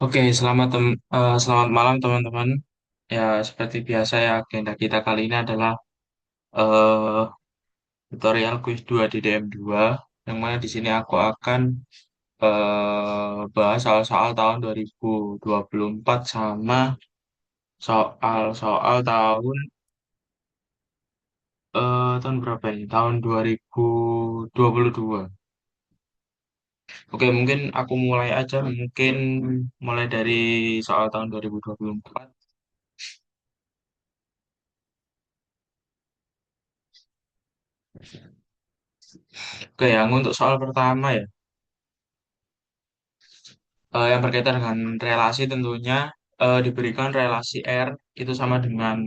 Oke, selamat malam teman-teman. Ya, seperti biasa ya, agenda kita kali ini adalah eh, tutorial quiz 2 di DM2, yang mana di sini aku akan bahas soal-soal tahun 2024 sama soal-soal tahun berapa ini? Tahun 2022. Oke, mungkin aku mulai aja, mungkin mulai dari soal tahun 2024. Oke, yang untuk soal pertama ya. Yang berkaitan dengan relasi tentunya diberikan relasi R itu sama dengan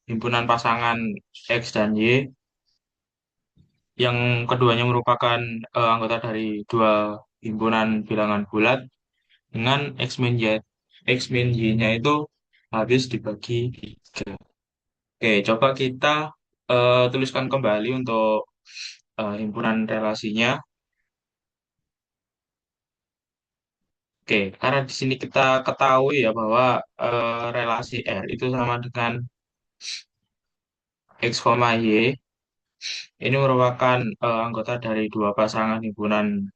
himpunan pasangan X dan Y yang keduanya merupakan anggota dari dua himpunan bilangan bulat dengan X min Y. X min Y-nya itu habis dibagi tiga. Oke, coba kita tuliskan kembali untuk himpunan relasinya. Oke, karena di sini kita ketahui ya bahwa relasi R itu sama dengan X, Y. Ini merupakan anggota dari dua pasangan himpunan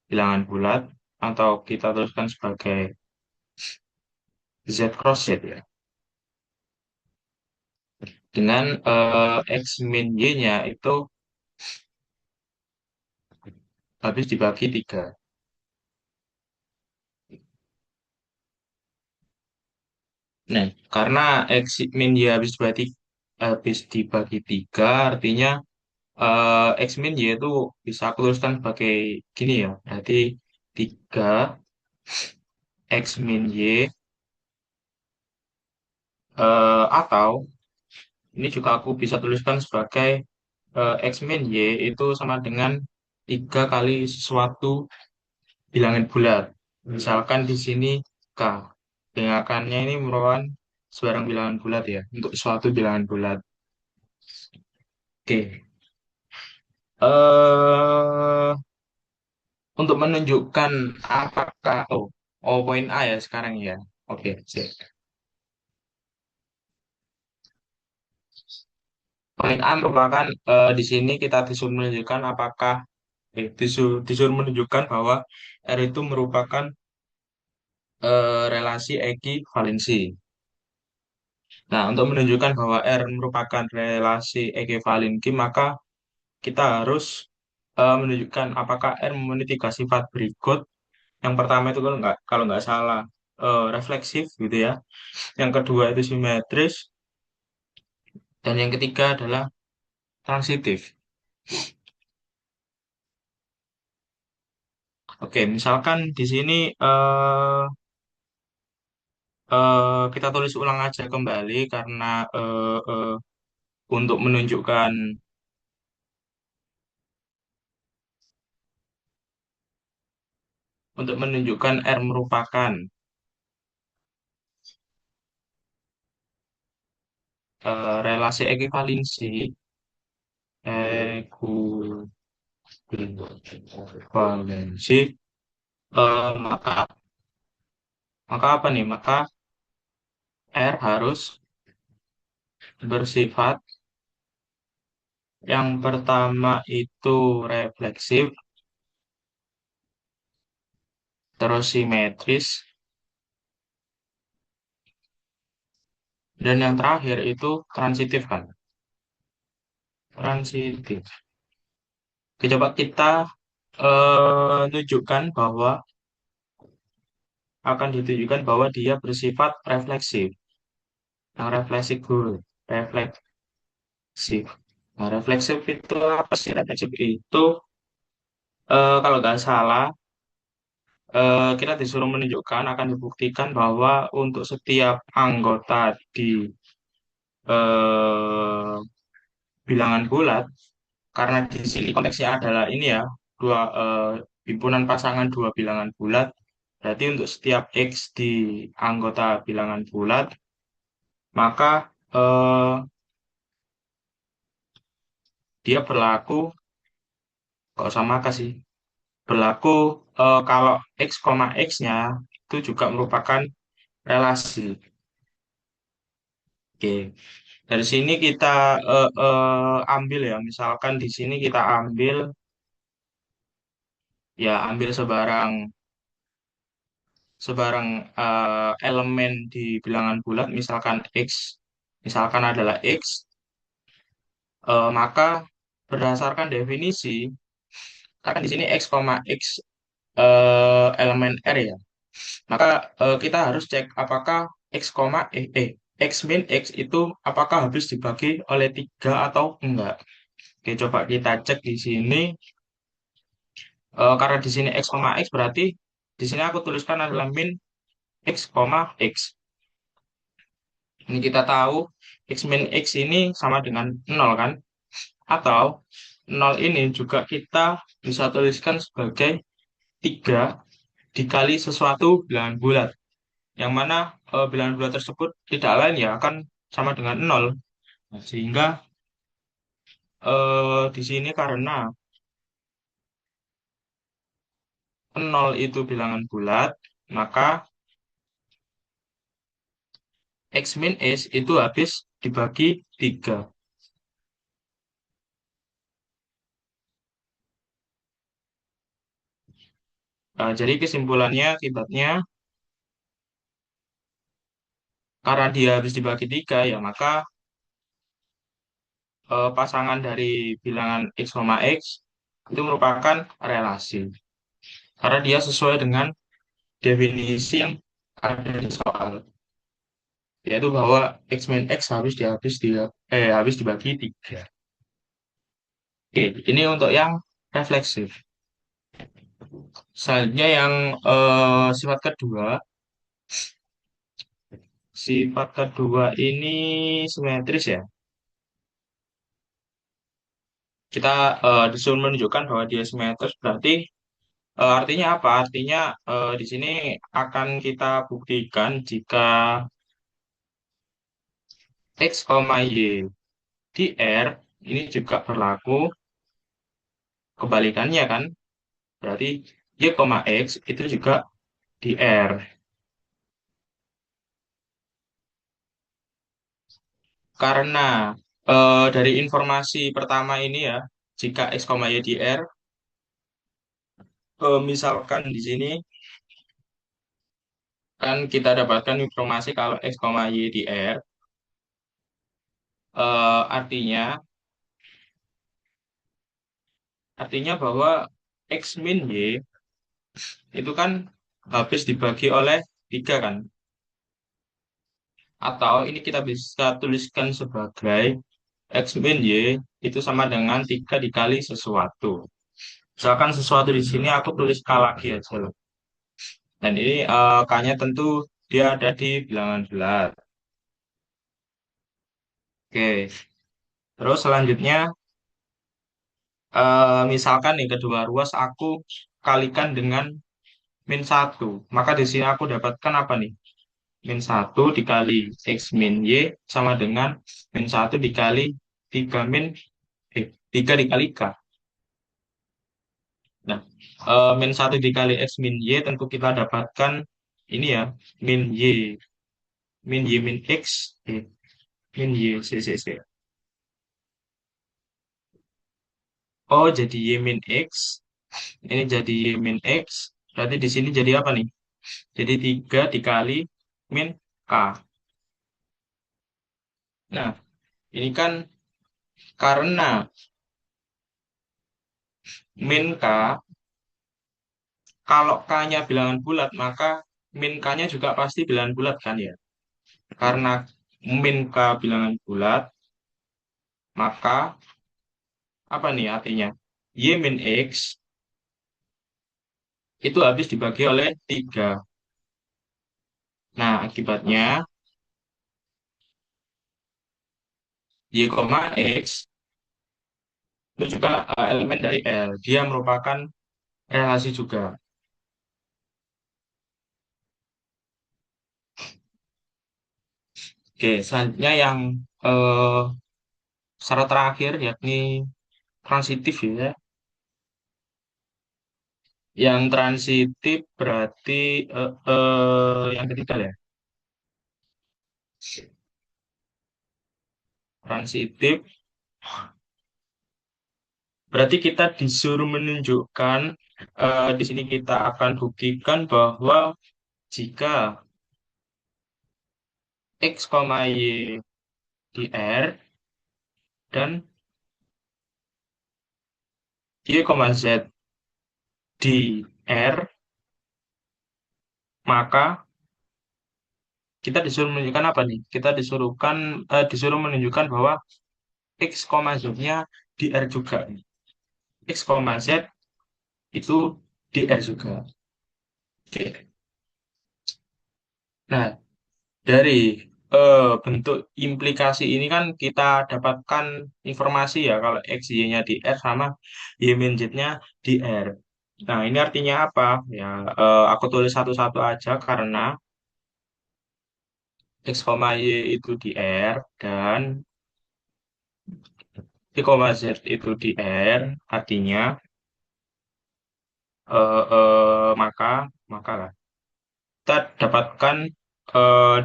bilangan bulat atau kita tuliskan sebagai Z cross Z ya. Dengan X min Y-nya itu habis dibagi tiga. Nah, karena X min Y habis dibagi tiga, artinya X min Y itu bisa aku tuliskan sebagai gini ya. Berarti 3 X min Y atau ini juga aku bisa tuliskan sebagai X min Y itu sama dengan 3 kali suatu bilangan bulat. Misalkan di sini K. Bilangannya ini merupakan sebarang bilangan bulat ya, untuk suatu bilangan bulat. Oke. eh untuk menunjukkan apakah poin A ya sekarang ya. Oke, sip. Poin A merupakan di sini kita disuruh menunjukkan disuruh menunjukkan bahwa R itu merupakan relasi ekivalensi. Nah, untuk menunjukkan bahwa R merupakan relasi ekivalensi, maka kita harus menunjukkan apakah R memenuhi tiga sifat berikut. Yang pertama itu kalau nggak salah refleksif gitu ya. Yang kedua itu simetris, dan yang ketiga adalah transitif. Oke, misalkan di sini kita tulis ulang aja kembali karena eh, eh, untuk menunjukkan R merupakan relasi ekivalensi, ekuivalensi, maka apa nih? Maka R harus bersifat yang pertama itu refleksif, terus simetris, dan yang terakhir itu transitif kan? Transitif. Oke, coba kita tunjukkan bahwa akan ditunjukkan bahwa dia bersifat refleksif. Yang refleksif dulu, refleksif. Nah, refleksif itu apa sih? Refleksif itu kalau nggak salah kita disuruh menunjukkan akan dibuktikan bahwa untuk setiap anggota di eh, bilangan bulat, karena di sini konteksnya adalah ini ya, dua himpunan pasangan dua bilangan bulat. Berarti untuk setiap X di anggota bilangan bulat, maka dia berlaku, kok sama kasih, berlaku kalau X, X-nya itu juga merupakan relasi. Oke. Dari sini kita ambil ya, misalkan di sini kita ambil ya ambil sebarang sebarang elemen di bilangan bulat, misalkan X, misalkan adalah X, maka berdasarkan definisi, karena di sini X, X elemen R ya, maka kita harus cek apakah X, X min X itu apakah habis dibagi oleh 3 atau enggak. Oke, coba kita cek di sini. Karena di sini X, X berarti di sini aku tuliskan adalah min X, X. Ini kita tahu X min X ini sama dengan nol kan? Atau nol ini juga kita bisa tuliskan sebagai 3 dikali sesuatu bilangan bulat. Yang mana bilangan bulat tersebut tidak lain ya akan sama dengan nol. Nah, sehingga di sini karena nol itu bilangan bulat, maka X min S itu habis dibagi 3. Jadi kesimpulannya akibatnya karena dia habis dibagi 3 ya maka pasangan dari bilangan X, X itu merupakan relasi. Karena dia sesuai dengan definisi yang ada di soal, yaitu bahwa X min X habis dibagi 3. Oke, ini untuk yang refleksif. Selanjutnya yang sifat kedua. Sifat kedua ini simetris ya. Kita disuruh menunjukkan bahwa dia simetris berarti artinya apa? Artinya di sini akan kita buktikan jika X, Y di R ini juga berlaku kebalikannya kan? Berarti Y, X itu juga di R. Karena dari informasi pertama ini ya, jika X, Y di R, misalkan di sini kan kita dapatkan informasi kalau X, Y di R, artinya bahwa X min Y itu kan habis dibagi oleh 3 kan? Atau ini kita bisa tuliskan sebagai X min Y itu sama dengan 3 dikali sesuatu. Misalkan sesuatu di sini aku tulis K lagi aja loh. Dan ini K-nya tentu dia ada di bilangan bulat. Oke, terus selanjutnya misalkan nih kedua ruas aku kalikan dengan min 1. Maka di sini aku dapatkan apa nih? Min 1 dikali X min Y sama dengan min 1 dikali 3 3 dikali K. Nah, min 1 dikali X min Y tentu kita dapatkan ini ya, min Y. Min Y min X. Min Y, C. Oh, jadi Y min X. Ini jadi Y min X. Berarti di sini jadi apa nih? Jadi 3 dikali min K. Nah, ini kan karena min K, kalau K-nya bilangan bulat, maka min K-nya juga pasti bilangan bulat kan ya? Karena min K bilangan bulat, maka apa nih artinya? Y min X itu habis dibagi oleh 3. Nah, akibatnya Y, X itu juga elemen dari L. Dia merupakan relasi juga. Oke, selanjutnya yang eh, syarat terakhir yakni transitif ya. Yang transitif berarti yang ketiga ya. Transitif berarti kita disuruh menunjukkan di sini kita akan buktikan bahwa jika X, Y di R dan Y, Z di R, maka kita disuruh menunjukkan apa nih? Kita disuruh menunjukkan bahwa X, Z-nya di R juga. X, Z itu di R juga. Oke. Nah, dari bentuk implikasi ini kan kita dapatkan informasi ya kalau X, Y-nya di R sama Y min Z-nya di R. Nah, ini artinya apa? Ya, aku tulis satu-satu aja karena X, Y itu di R dan Y, Z itu di R, artinya maka lah kita dapatkan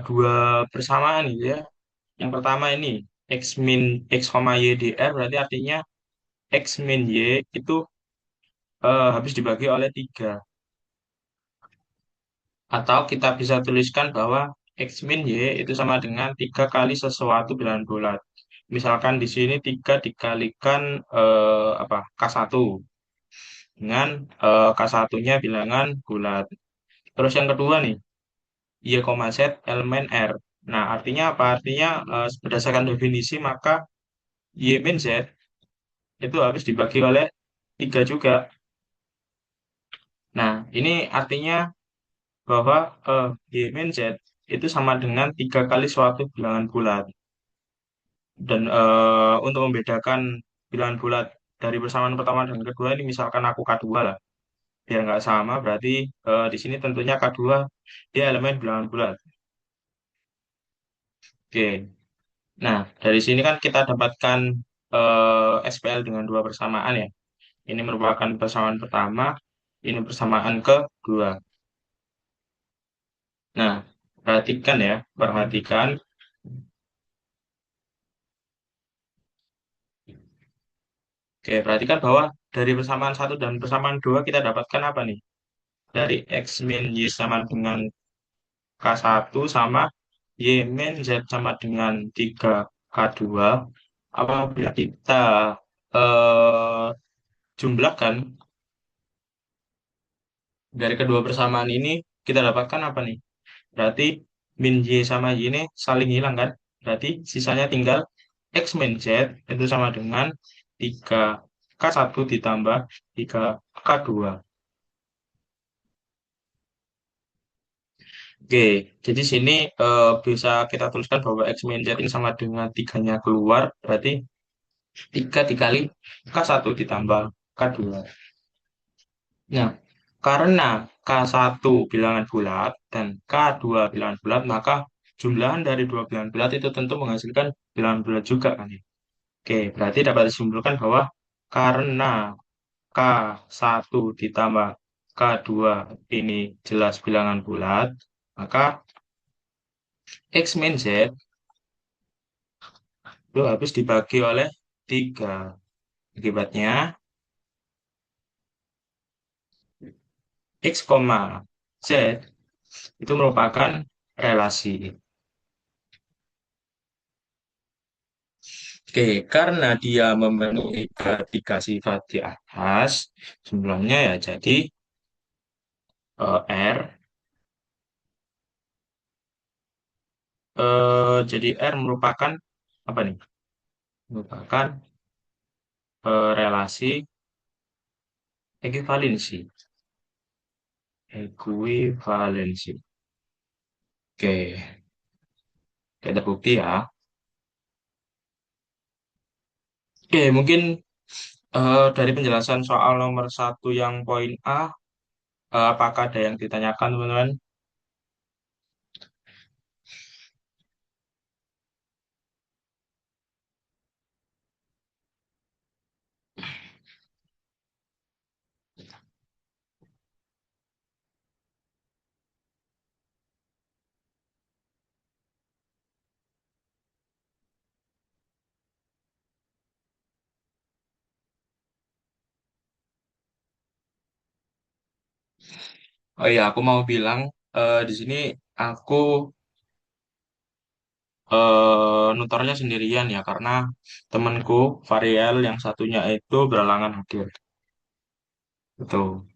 dua persamaan gitu ya. Yang pertama ini X min X, Y di R berarti artinya X min Y itu habis dibagi oleh 3. Atau kita bisa tuliskan bahwa X min Y itu sama dengan 3 kali sesuatu bilangan bulat. Misalkan di sini 3 dikalikan K1 dengan K1-nya bilangan bulat. Terus yang kedua nih, Y, Z elemen R. Nah, artinya apa? Artinya berdasarkan definisi maka Y min Z itu habis dibagi oleh 3 juga. Nah, ini artinya bahwa Y min Z itu sama dengan 3 kali suatu bilangan bulat. Dan untuk membedakan bilangan bulat dari persamaan pertama dan kedua ini misalkan aku K2 lah. Biar nggak sama berarti di sini tentunya K2 dia elemen bilangan bulat. Oke. Nah, dari sini kan kita dapatkan SPL dengan dua persamaan ya. Ini merupakan persamaan pertama, ini persamaan kedua. Nah, perhatikan ya, perhatikan. Oke, perhatikan bahwa dari persamaan satu dan persamaan dua kita dapatkan apa nih? Dari X min Y sama dengan K1 sama Y min Z sama dengan 3K2. Apabila kita eh, jumlahkan dari kedua persamaan ini, kita dapatkan apa nih? Berarti min Y sama Y ini saling hilang kan? Berarti sisanya tinggal X min Z itu sama dengan 3K1 ditambah 3K2. Oke, jadi sini bisa kita tuliskan bahwa X min Z ini sama dengan tiganya keluar, berarti 3 dikali K1 ditambah K2. Nah, karena K1 bilangan bulat dan K2 bilangan bulat, maka jumlahan dari dua bilangan bulat itu tentu menghasilkan bilangan bulat juga kan ya. Oke, berarti dapat disimpulkan bahwa karena K1 ditambah K2 ini jelas bilangan bulat, maka X min Z itu habis dibagi oleh 3. Akibatnya X, Z itu merupakan relasi. Oke, karena dia memenuhi ketiga sifat di atas, jumlahnya ya R. Jadi R merupakan apa nih? Merupakan relasi ekuivalensi. Ekuivalensi. Oke, kita bukti ya. Oke, mungkin dari penjelasan soal nomor satu yang poin A, apakah ada yang ditanyakan, teman-teman? Oh iya, aku mau bilang di sini aku nutornya sendirian ya karena temanku Variel yang satunya itu berhalangan hadir. Betul.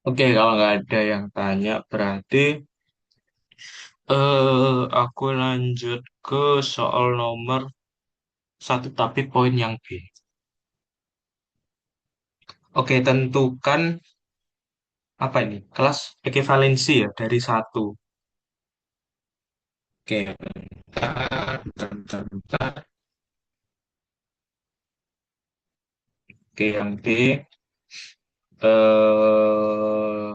Oke, kalau nggak ada yang tanya berarti aku lanjut ke soal nomor satu tapi poin yang B. Oke, tentukan apa ini? Kelas ekivalensi ya dari satu. Oke, bentar, bentar, bentar, bentar. Oke, yang B eh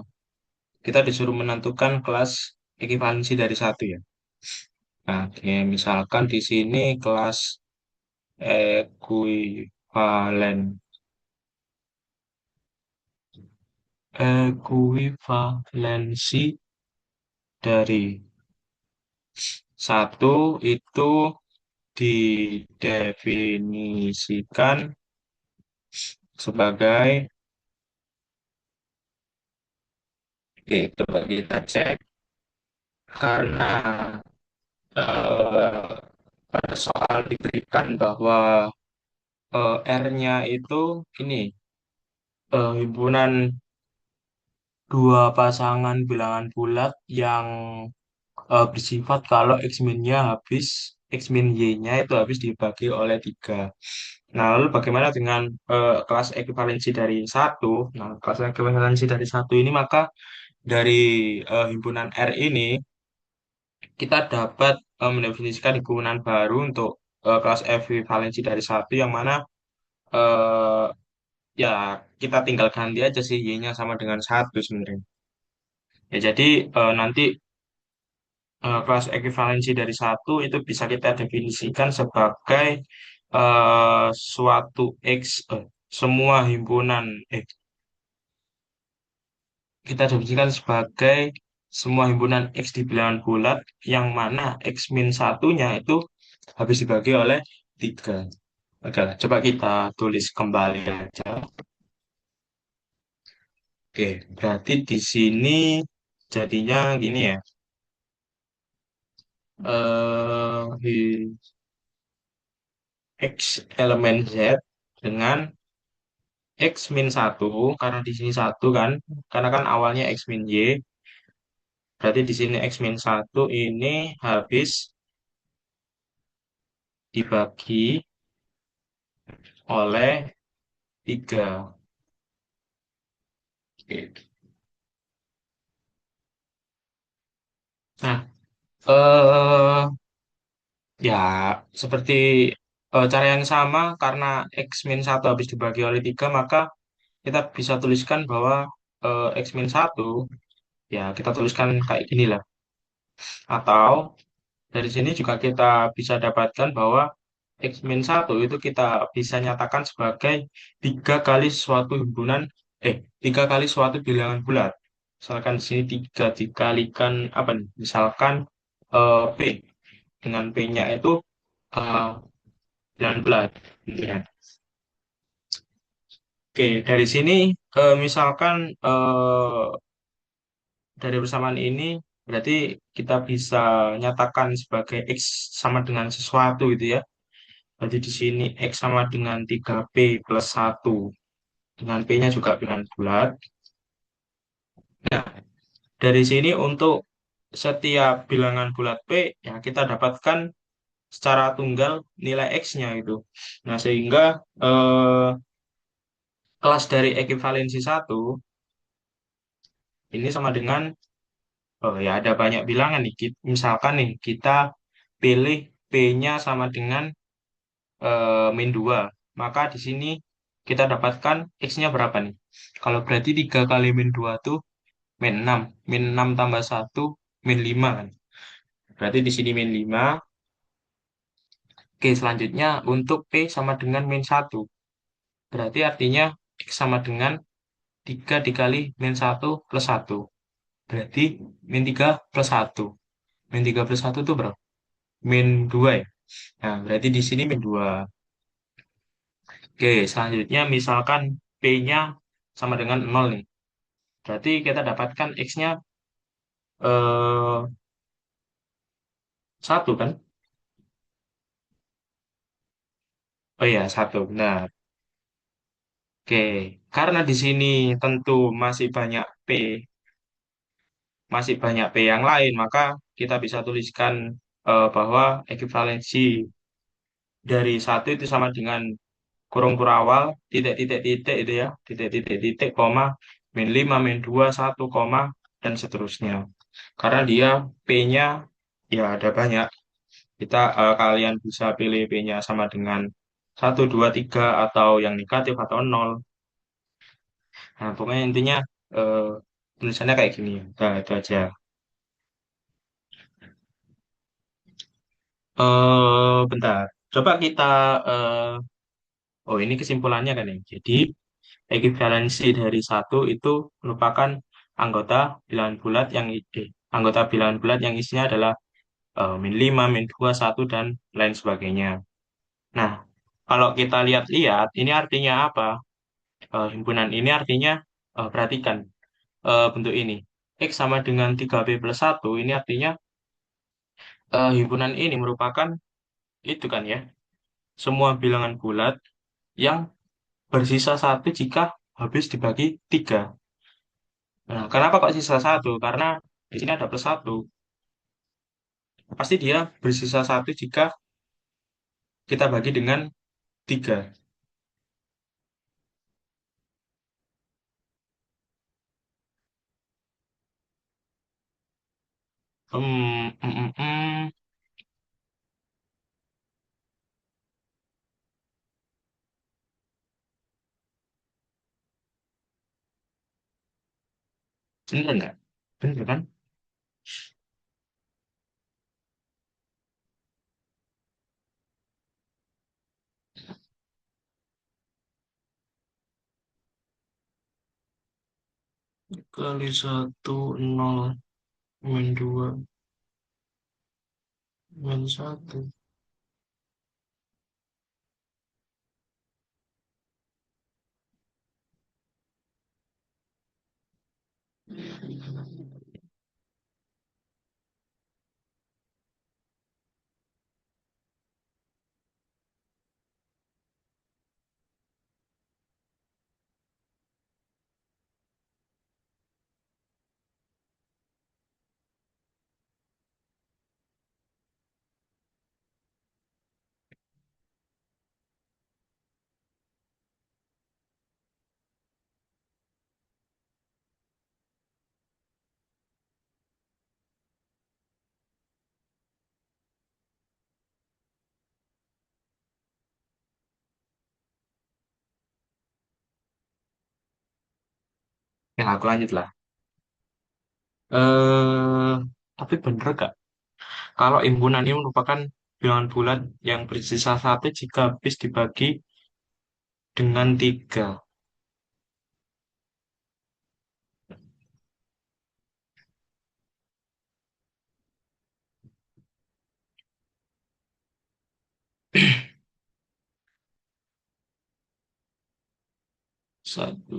kita disuruh menentukan kelas ekivalensi dari satu ya. Nah, oke, misalkan di sini kelas ekuivalen ekuivalensi dari satu itu didefinisikan sebagai, oke, coba kita cek karena eh, pada soal diberikan bahwa R-nya itu ini himpunan dua pasangan bilangan bulat yang bersifat kalau X-min-nya habis, X-min Y-nya itu habis dibagi oleh tiga. Nah, lalu bagaimana dengan kelas ekuivalensi dari satu? Nah, kelas ekuivalensi dari satu ini maka dari himpunan R ini kita dapat mendefinisikan himpunan baru untuk kelas ekuivalensi dari satu yang mana eh, ya kita tinggal ganti aja sih Y-nya sama dengan satu sebenarnya. Ya, jadi nanti kelas ekuivalensi dari satu itu bisa kita definisikan sebagai suatu X, semua himpunan kita definisikan sebagai semua himpunan X di bilangan bulat yang mana X min satunya itu habis dibagi oleh tiga. Oke, lah, coba kita tulis kembali aja. Oke, berarti di sini jadinya gini ya. X elemen Z dengan X min satu karena di sini satu kan, karena kan awalnya X min Y, berarti di sini X min satu ini habis dibagi oleh tiga. Gitu. Nah, eh ya seperti cara yang sama karena X min satu habis dibagi oleh tiga, maka kita bisa tuliskan bahwa X min satu ya kita tuliskan kayak gini lah. Atau dari sini juga kita bisa dapatkan bahwa X min satu itu kita bisa nyatakan sebagai tiga kali suatu himpunan, tiga kali suatu bilangan bulat. Misalkan di sini tiga dikalikan apa nih? Misalkan P dengan P-nya itu eh, bilangan bulat. Gitu ya. Oke, dari sini misalkan dari persamaan ini berarti kita bisa nyatakan sebagai X sama dengan sesuatu gitu ya. Berarti di sini X sama dengan 3P plus satu. Dengan P-nya juga bilangan bulat. Nah, dari sini untuk setiap bilangan bulat P, ya kita dapatkan secara tunggal nilai X-nya itu. Nah, sehingga kelas dari ekivalensi satu Ini sama dengan, oh ya ada banyak bilangan nih. Misalkan nih, kita pilih P-nya sama dengan min 2. Maka di sini kita dapatkan X-nya berapa nih? Kalau berarti 3 kali min 2 tuh min 6. Min 6 tambah satu min 5 kan. Berarti di sini min 5. Oke, selanjutnya untuk P sama dengan min 1. Berarti artinya X sama dengan 3 dikali min 1 plus 1. Berarti min 3 plus 1. Min 3 plus 1 itu berapa? Min 2 ya. Nah, berarti di sini min 2. Oke, selanjutnya misalkan P-nya sama dengan 0 nih. Berarti kita dapatkan X-nya eh, 1 kan? Oh iya, 1. Benar. Oke, karena di sini tentu masih banyak P, masih banyak P yang lain, maka kita bisa tuliskan bahwa ekuivalensi dari satu itu sama dengan kurung kurawal, titik-titik-titik itu ya, titik-titik-titik, koma, min 5 min 2 1 koma, dan seterusnya. Karena dia P-nya ya ada banyak. Kalian bisa pilih P-nya sama dengan 1 2 3 atau yang negatif atau nol. Nah, pokoknya intinya eh, tulisannya kayak gini. Nah, itu aja. Bentar. Coba kita oh ini kesimpulannya kan ya. Jadi ekuivalensi dari satu itu merupakan anggota bilangan bulat anggota bilangan bulat yang isinya adalah min 5 min 2 1 dan lain sebagainya. Nah, kalau kita lihat-lihat, ini artinya apa? Himpunan ini artinya, perhatikan bentuk ini. X sama dengan 3B plus 1, ini artinya himpunan ini merupakan itu kan ya, semua bilangan bulat yang bersisa satu jika habis dibagi 3. Nah, kenapa kok sisa satu? Karena di sini ada plus satu. Pasti dia bersisa satu jika kita bagi dengan 3. Hmm, hmm, hmm, hmm. Bener nggak? Bener kan? Kali satu nol min 2 min satu. Ya, aku lanjut lah. Eh, tapi bener gak? Kalau impunan ini merupakan bilangan bulat yang bersisa satu jika habis dibagi dengan 3. Satu.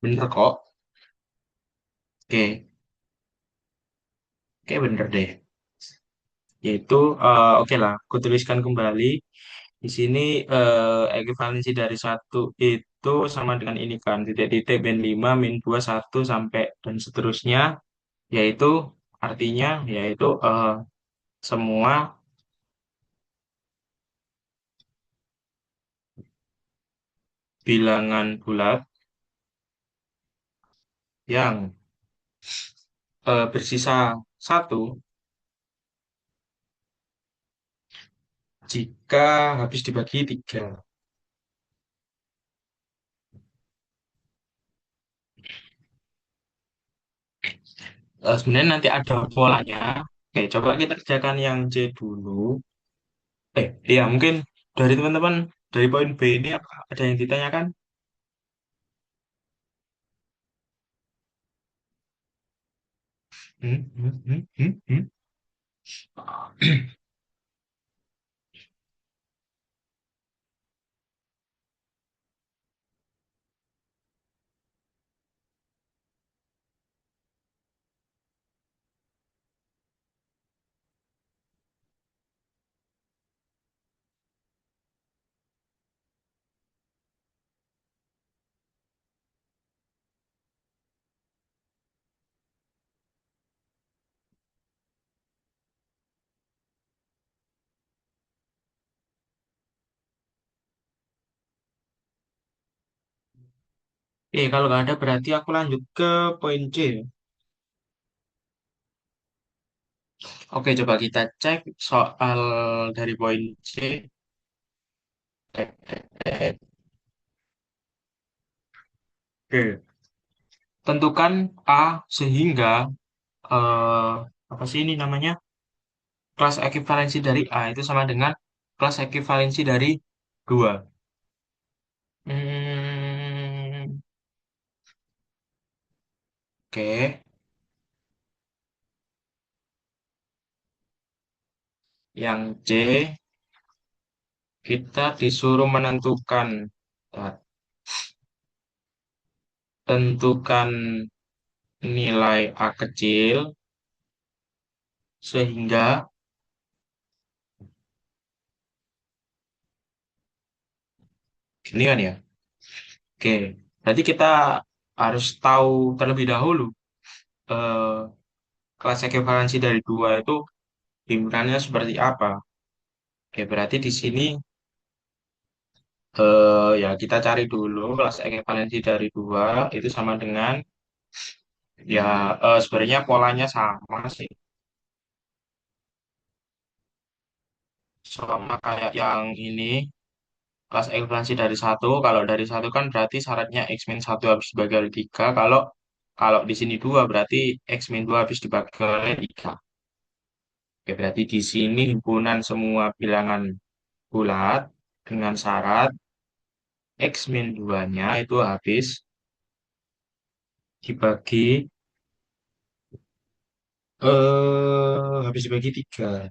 Bener kok. Oke, oke bener deh. Yaitu, oke lah, aku tuliskan kembali. Di sini ekuivalensi dari satu itu sama dengan ini kan, titik-titik min 5 min 2 1 sampai dan seterusnya, yaitu artinya yaitu semua bilangan bulat yang bersisa satu jika habis dibagi tiga. Sebenarnya nanti ada polanya. Oke, coba kita kerjakan yang C dulu. Iya mungkin dari teman-teman dari poin B ini apa ada yang ditanyakan? Hmm, hmm, hmm, hmm, hmm. Kalau nggak ada berarti aku lanjut ke poin C. Oke, coba kita cek soal dari poin C. Oke, tentukan A sehingga eh, apa sih ini namanya? Kelas ekivalensi dari A itu sama dengan kelas ekivalensi dari 2. Hmm, oke, yang C kita disuruh menentukan eh, tentukan nilai A kecil sehingga gini kan ya. Oke, berarti kita harus tahu terlebih dahulu eh, kelas ekivalensi dari 2 itu himpunannya seperti apa. Oke, berarti di sini ya kita cari dulu kelas ekivalensi dari 2 itu sama dengan ya sebenarnya polanya sama sih. Sama kayak yang ini kelas ekivalensi dari satu. Kalau dari satu kan berarti syaratnya X min satu habis dibagi oleh 3. Kalau kalau di sini 2 berarti X min 2 habis dibagi oleh 3. Oke, berarti di sini himpunan semua bilangan bulat dengan syarat X min 2-nya itu dibagi habis dibagi 3.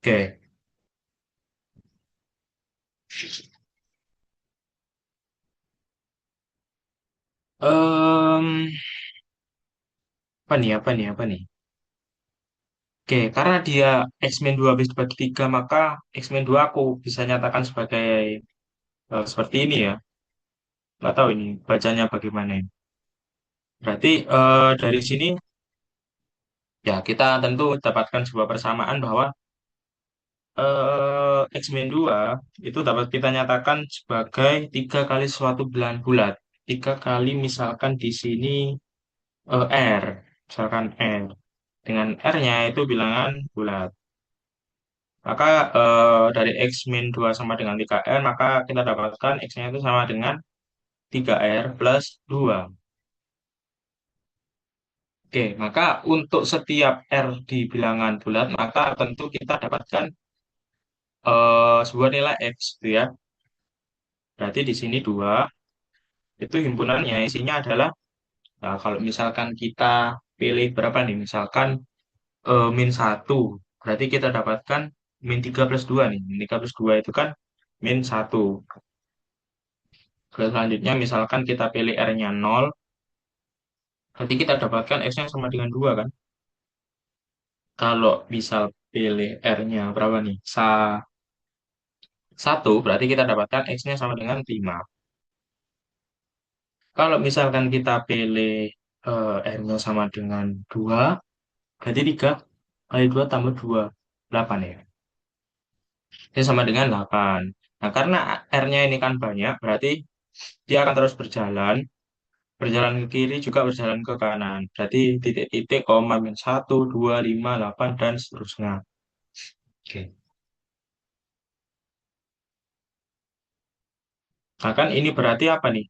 Oke. Em, apa nih, apa nih, apa nih? Oke, karena dia X min 2 habis dibagi 3, maka X min 2 aku bisa nyatakan sebagai seperti ini ya. Nggak tahu ini bacanya bagaimana ini. Berarti dari sini ya kita tentu dapatkan sebuah persamaan bahwa X min 2 itu dapat kita nyatakan sebagai 3 kali suatu bilangan bulat. 3 kali misalkan di sini R. Misalkan R. Dengan R-nya itu bilangan bulat. Maka dari X min 2 sama dengan 3R, maka kita dapatkan X-nya itu sama dengan 3R plus 2. Oke, maka untuk setiap R di bilangan bulat, maka tentu kita dapatkan sebuah nilai X, gitu ya. Berarti di sini 2, itu himpunannya isinya adalah, nah, kalau misalkan kita pilih berapa nih, misalkan min 1, berarti kita dapatkan min 3 plus 2 nih. Min 3 plus 2 itu kan min 1. Selanjutnya misalkan kita pilih R-nya 0, berarti kita dapatkan X-nya sama dengan 2 kan. Kalau misal pilih R-nya berapa nih? Satu berarti kita dapatkan X-nya sama dengan 5. Kalau misalkan kita pilih R-nya sama dengan 2, berarti 3 kali 2 tambah 2, 8 ya. Ini sama dengan 8. Nah, karena R-nya ini kan banyak, berarti dia akan terus berjalan. Berjalan ke kiri juga berjalan ke kanan. Berarti titik-titik, koma, min 1, 2, 5, 8, dan seterusnya. Oke. Nah, kan ini berarti apa nih?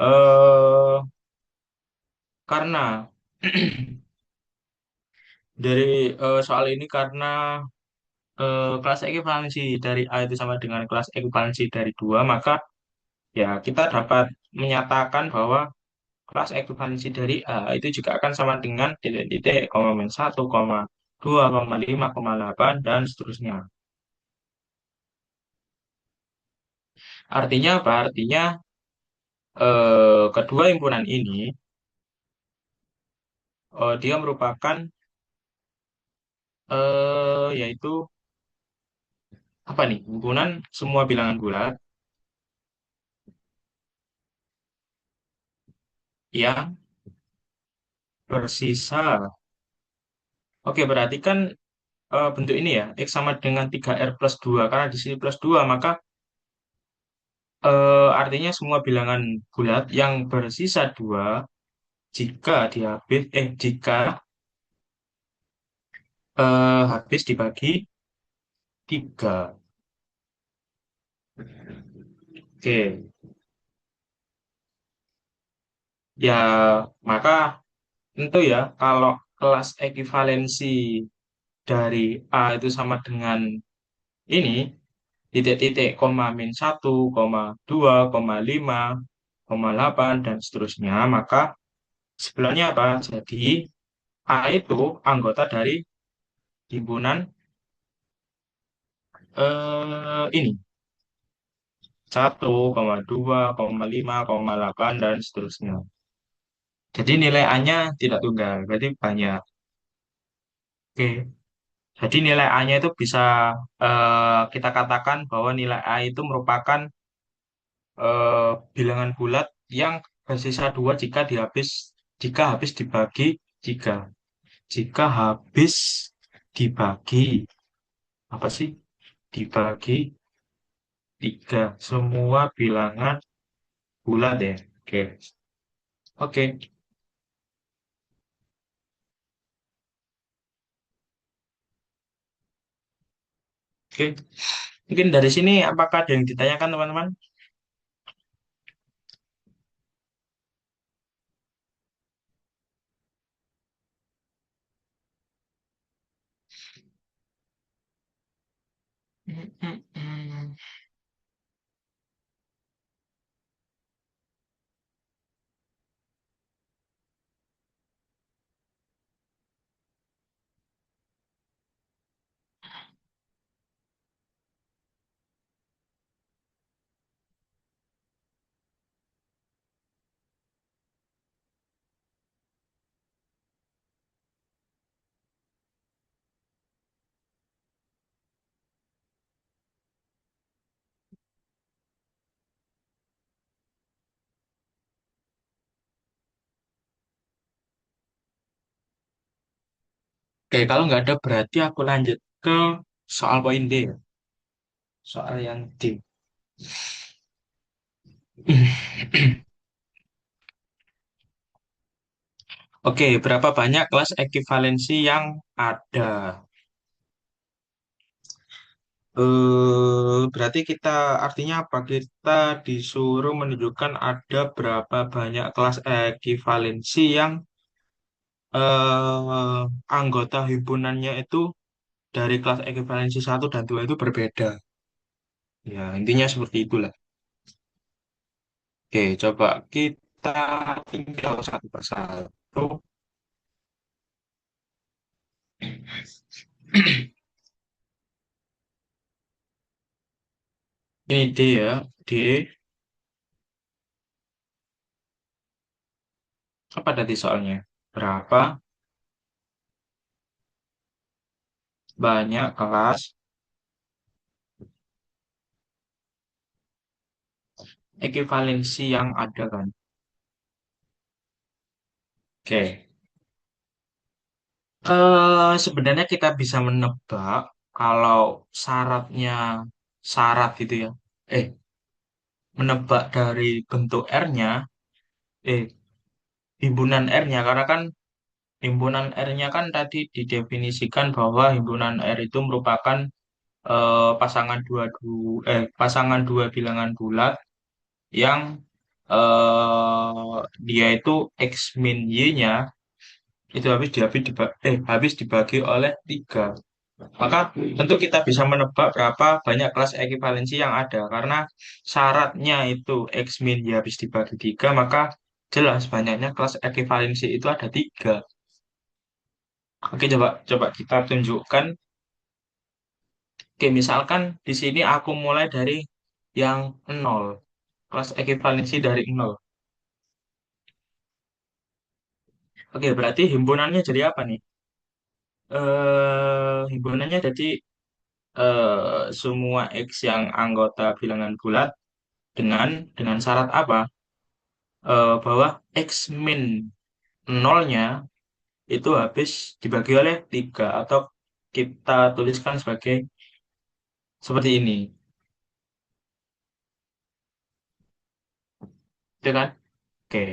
Eh, karena dari soal ini karena kelas ekuivalensi dari A itu sama dengan kelas ekuivalensi dari 2, maka ya kita dapat menyatakan bahwa kelas ekuivalensi dari A itu juga akan sama dengan titik-titik, koma min 1, koma 2, koma 5, koma 8, dan seterusnya. Artinya apa? Artinya kedua himpunan ini dia merupakan yaitu apa nih? Himpunan semua bilangan bulat yang bersisa. Oke, berarti kan bentuk ini ya, X sama dengan 3R+2. Karena di sini plus 2, maka artinya semua bilangan bulat yang bersisa 2 jika habis dibagi 3. Oke, ya maka tentu ya kalau kelas ekuivalensi dari A itu sama dengan ini, titik-titik, koma, min 1, koma 2, koma 5, koma 8, dan seterusnya, maka sebenarnya apa? Jadi A itu anggota dari himpunan ini 1,2,5,8 dan seterusnya. Jadi nilai A-nya tidak tunggal, berarti banyak. Oke. Jadi nilai A-nya itu bisa kita katakan bahwa nilai A itu merupakan bilangan bulat yang bersisa 2 jika habis dibagi 3. Jika habis dibagi apa sih? Dibagi 3. Semua bilangan bulat ya. Oke. Oke. Oke. Mungkin dari sini apakah ada yang ditanyakan teman-teman? Hmm, hmm, hmm. Oke, kalau nggak ada berarti aku lanjut ke soal poin D ya. Soal yang D. Oke, berapa banyak kelas ekuivalensi yang ada? Berarti kita artinya apa? Kita disuruh menunjukkan ada berapa banyak kelas ekuivalensi yang anggota himpunannya itu dari kelas ekuivalensi 1 dan 2 itu berbeda. Ya, intinya seperti itulah. Oke, coba kita tinggal satu persatu. Ini D ya, D. Apa tadi soalnya? Berapa banyak kelas ekuivalensi yang ada kan. Oke. Sebenarnya kita bisa menebak kalau syaratnya syarat itu ya. Eh, menebak dari bentuk R-nya, eh, himpunan R-nya karena kan himpunan R-nya kan tadi didefinisikan bahwa himpunan R itu merupakan pasangan dua bilangan bulat yang dia itu X min Y-nya itu habis dibagi oleh tiga. Maka tentu kita bisa menebak berapa banyak kelas ekuivalensi yang ada karena syaratnya itu X min Y habis dibagi tiga, maka jelas banyaknya kelas ekuivalensi itu ada tiga. Oke, coba coba kita tunjukkan. Oke, misalkan di sini aku mulai dari yang nol, kelas ekuivalensi dari nol. Oke, berarti himpunannya jadi apa nih? Himpunannya jadi semua X yang anggota bilangan bulat dengan syarat apa? Bahwa X min nolnya itu habis dibagi oleh tiga atau kita tuliskan sebagai seperti ini, itu kan? Oke,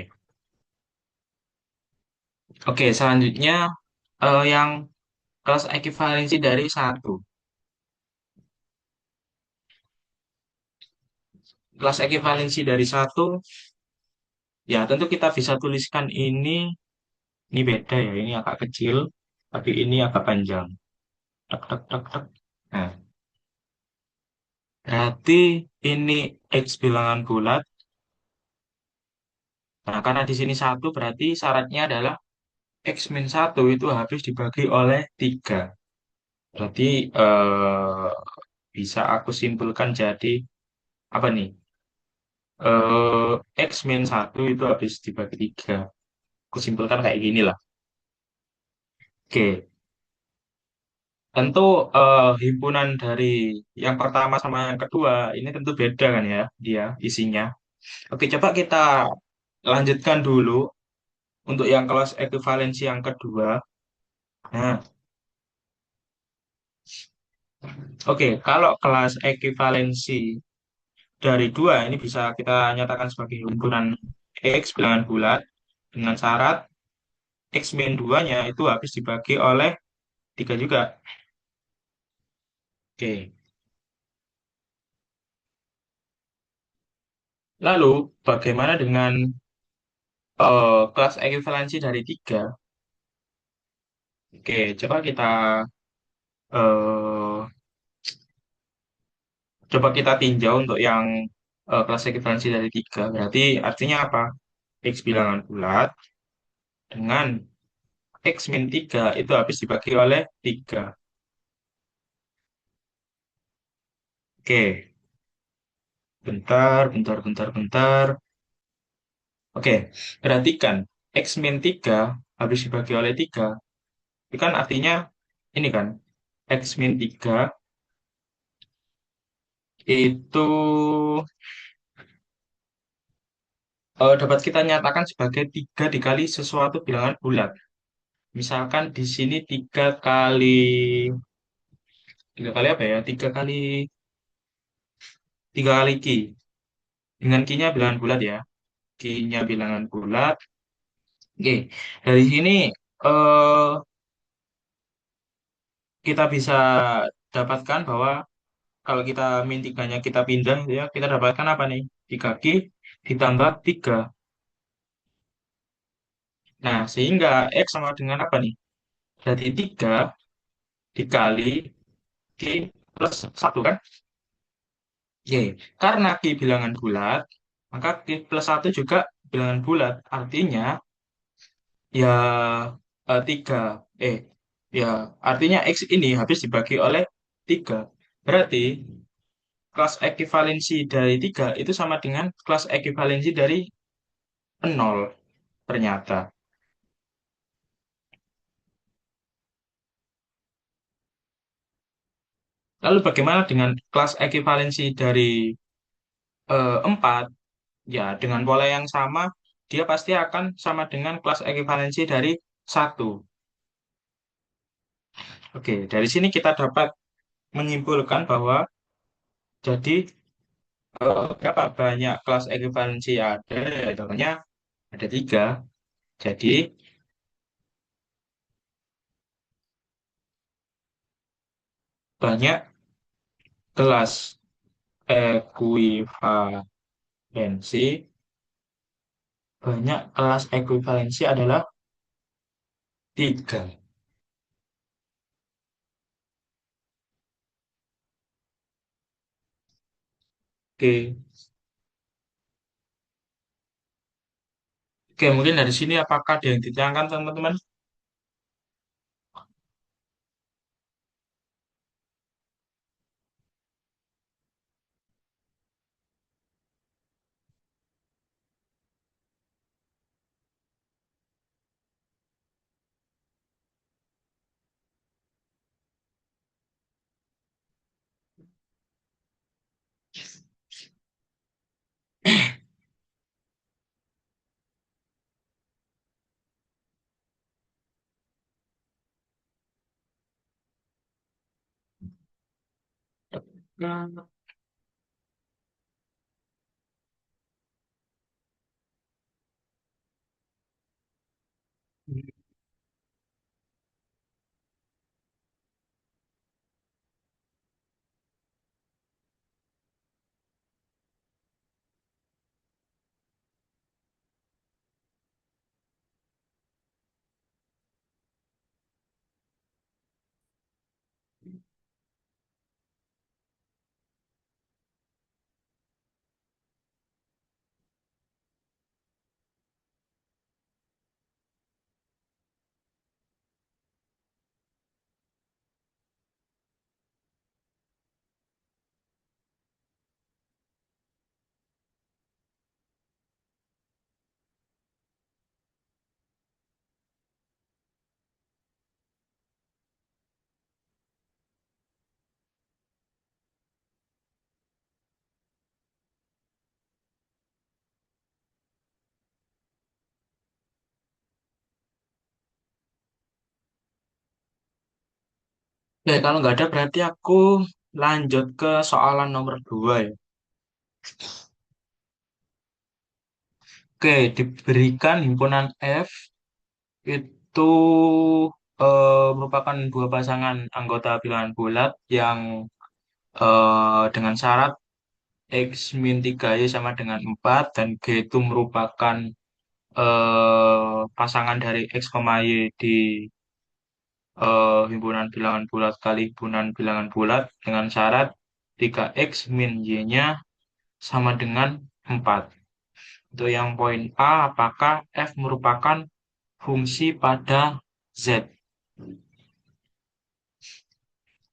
oke. Selanjutnya yang kelas ekuivalensi dari satu. Kelas ekuivalensi dari satu, ya tentu kita bisa tuliskan ini beda ya, ini agak kecil, tapi ini agak panjang. Tek, tek, tek, tek. Nah, berarti ini X bilangan bulat. Nah, karena di sini satu, berarti syaratnya adalah X min satu itu habis dibagi oleh tiga. Berarti eh, bisa aku simpulkan jadi apa nih? X min satu itu habis dibagi tiga. Aku simpulkan kayak gini lah. Oke, tentu himpunan dari yang pertama sama yang kedua ini tentu beda kan ya dia isinya. Oke, coba kita lanjutkan dulu untuk yang kelas ekuivalensi yang kedua. Nah, oke, kalau kelas ekuivalensi dari dua ini bisa kita nyatakan sebagai himpunan X bilangan bulat dengan syarat X min 2-nya itu habis dibagi oleh tiga juga. Oke, lalu bagaimana dengan kelas ekuivalensi dari tiga? Oke, eh, coba kita tinjau untuk yang kelas ekuivalensi dari tiga. Berarti artinya apa? X bilangan bulat dengan X min 3 itu habis dibagi oleh tiga. Oke, bentar. Oke, perhatikan. X min 3 habis dibagi oleh tiga. Itu kan artinya ini kan. X min 3 itu dapat kita nyatakan sebagai 3 dikali sesuatu bilangan bulat. Misalkan di sini tiga kali apa ya? Tiga kali Ki. Dengan Ki-nya bilangan bulat ya. Ki-nya bilangan bulat. Oke, dari sini eh, kita bisa dapatkan bahwa kalau kita min tiganya kita pindah gitu ya, kita dapatkan apa nih? 3Q ditambah 3. Nah, sehingga X sama dengan apa nih? Jadi 3 dikali Q plus satu kan? Y. Karena Q bilangan bulat, maka Q plus satu juga bilangan bulat. Artinya ya 3. Eh, ya artinya X ini habis dibagi oleh 3. Berarti kelas ekuivalensi dari 3 itu sama dengan kelas ekuivalensi dari nol ternyata. Lalu bagaimana dengan kelas ekuivalensi dari 4? Ya, dengan pola yang sama, dia pasti akan sama dengan kelas ekuivalensi dari satu. Oke, dari sini kita dapat menyimpulkan bahwa jadi berapa banyak kelas ekuivalensi yang ada, ya, contohnya ada tiga. Jadi banyak kelas ekuivalensi, banyak kelas ekuivalensi adalah tiga. Oke, oke, mungkin dari sini apakah ada yang ditanyakan teman-teman? Nah, oke, kalau nggak ada berarti aku lanjut ke soalan nomor dua ya. Oke, diberikan himpunan F itu merupakan dua pasangan anggota bilangan bulat yang dengan syarat X min 3Y sama dengan 4 dan G itu merupakan pasangan dari X, Y di himpunan bilangan bulat kali himpunan bilangan bulat dengan syarat 3X min Y-nya sama dengan 4. Untuk yang poin A, apakah F merupakan fungsi pada Z?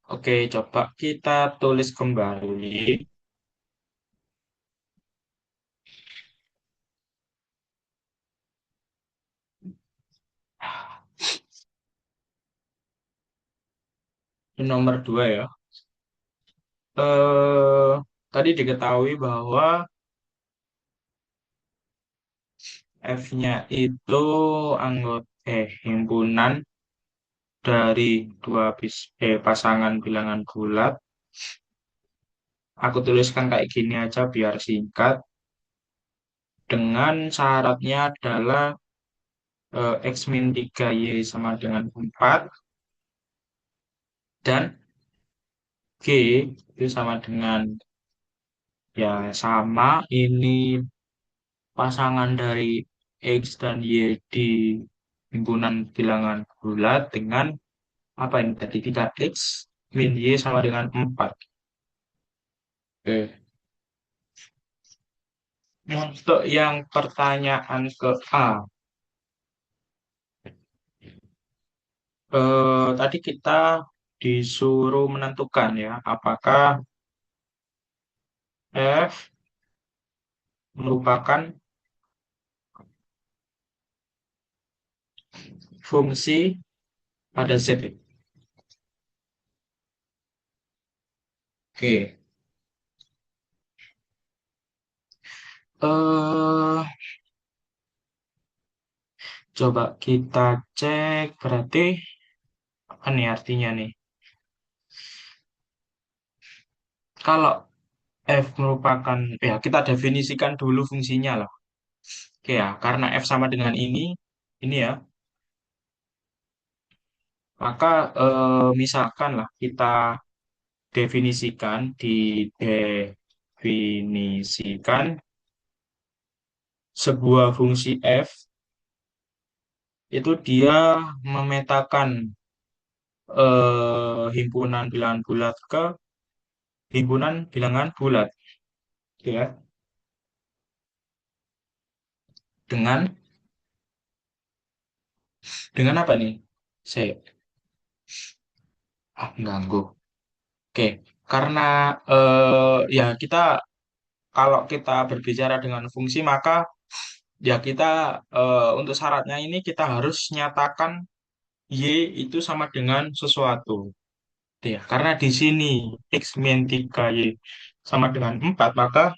Oke, coba kita tulis kembali. Nomor dua ya. Eh, tadi diketahui bahwa F-nya itu himpunan dari pasangan bilangan bulat. Aku tuliskan kayak gini aja biar singkat. Dengan syaratnya adalah X min 3Y sama dengan 4 dan G itu sama dengan ya sama ini pasangan dari X dan Y di himpunan bilangan bulat dengan apa ini tadi 3X min Y sama dengan 4. Oke. Untuk yang pertanyaan ke A, tadi kita disuruh menentukan ya, apakah F merupakan fungsi pada Z. Oke, eh Coba kita cek, berarti apa nih artinya nih? Kalau F merupakan, ya kita definisikan dulu fungsinya lah. Oke ya, karena F sama dengan ini ya, maka misalkan lah kita didefinisikan sebuah fungsi F itu dia memetakan himpunan bilangan bulat ke himpunan bilangan bulat, ya, dengan apa nih? Saya ganggu. Oke, karena ya kita kalau kita berbicara dengan fungsi maka ya kita untuk syaratnya ini kita harus nyatakan Y itu sama dengan sesuatu. Ya, karena di sini X min 3Y sama dengan 4 maka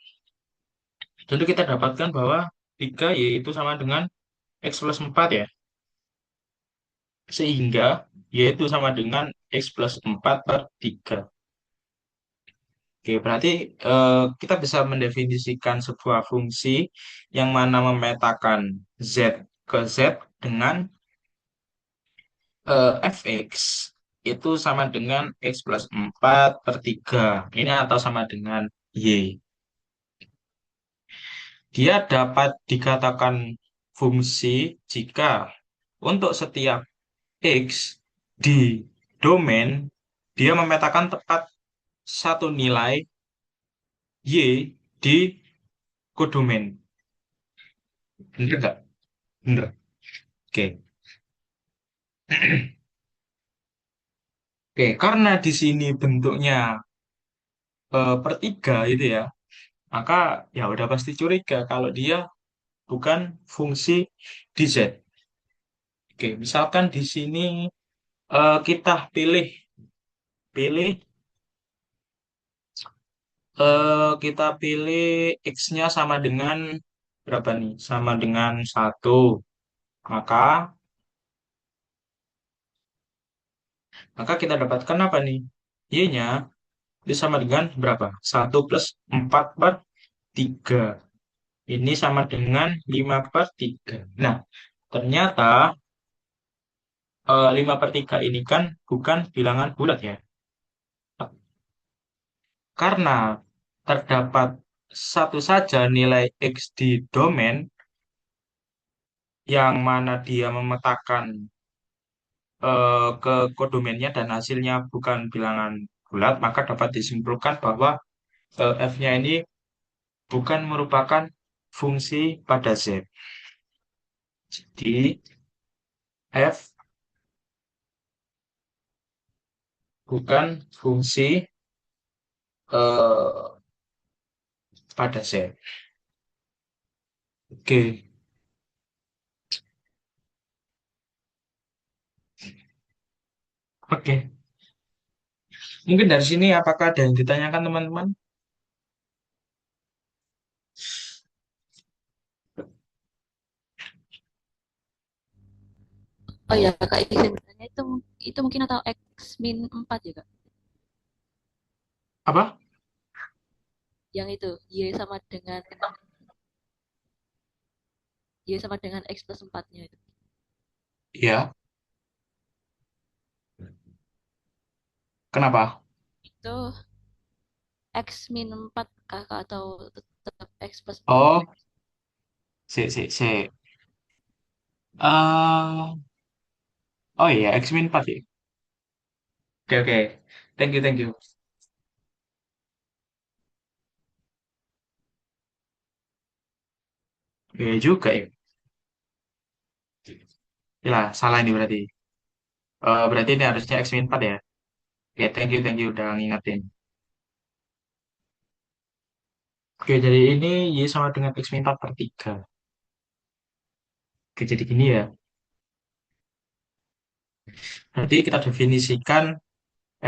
tentu kita dapatkan bahwa 3Y itu sama dengan X plus 4 ya. Sehingga Y itu sama dengan X plus 4 per 3. Oke, berarti kita bisa mendefinisikan sebuah fungsi yang mana memetakan Z ke Z dengan fx itu sama dengan X plus 4 per 3. Ini atau sama dengan Y. Dia dapat dikatakan fungsi jika untuk setiap X di domain dia memetakan tepat satu nilai Y di kodomen. Bener nggak? Bener. Oke. Oke, karena di sini bentuknya per tiga itu ya, maka ya udah pasti curiga kalau dia bukan fungsi di Z. Oke, misalkan di sini kita pilih pilih kita pilih X-nya sama dengan berapa nih? Sama dengan satu. Maka kita dapatkan apa nih? Y-nya itu sama dengan berapa? Satu plus 4 per 3. Ini sama dengan 5 per 3. Nah, ternyata 5 per 3 ini kan bukan bilangan bulat ya. Karena terdapat satu saja nilai X di domain yang mana dia memetakan ke kodomennya dan hasilnya bukan bilangan bulat, maka dapat disimpulkan bahwa F-nya ini bukan merupakan fungsi pada Z. Jadi F bukan fungsi eh, pada Z. Oke, oke. Mungkin dari sini apakah ada yang ditanyakan teman-teman? Oh ya, Kak, izin bertanya itu mungkin atau X min 4 ya, Kak? Apa? Yang itu Y sama dengan X plus 4-nya itu. Ya, kenapa? Itu X min 4 Kakak atau tetap X plus 4? Oh, si. Oh iya, X-4 ya. Oke, oke. Thank you, thank you. Iya juga ya. Gila, salah ini berarti. Berarti ini harusnya X-4 ya. Oke, thank you udah ngingetin. Oke, jadi ini Y sama dengan X-4 per 3. Oke, jadi gini ya. Berarti kita definisikan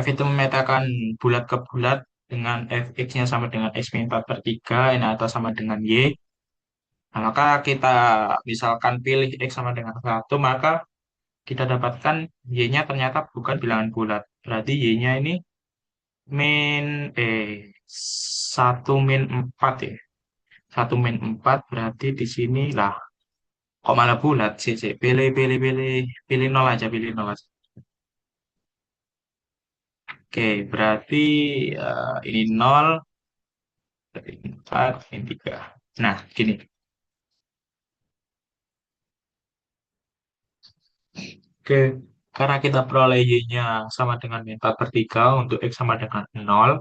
F itu memetakan bulat ke bulat dengan Fx-nya sama dengan X-4 per 3, ini atau sama dengan Y. Nah, maka kita misalkan pilih X sama dengan satu, maka kita dapatkan Y-nya ternyata bukan bilangan bulat. Berarti Y-nya ini min, satu min 4 ya. Satu min 4 berarti di sini lah. Kok malah bulat sih, sih. Pilih, pilih, pilih. Pilih nol aja, pilih nol aja. Oke, berarti ini nol, berarti 4, ini 3. Nah, gini. Oke, karena kita peroleh Y-nya sama dengan min 4 per 3 untuk X sama dengan nol,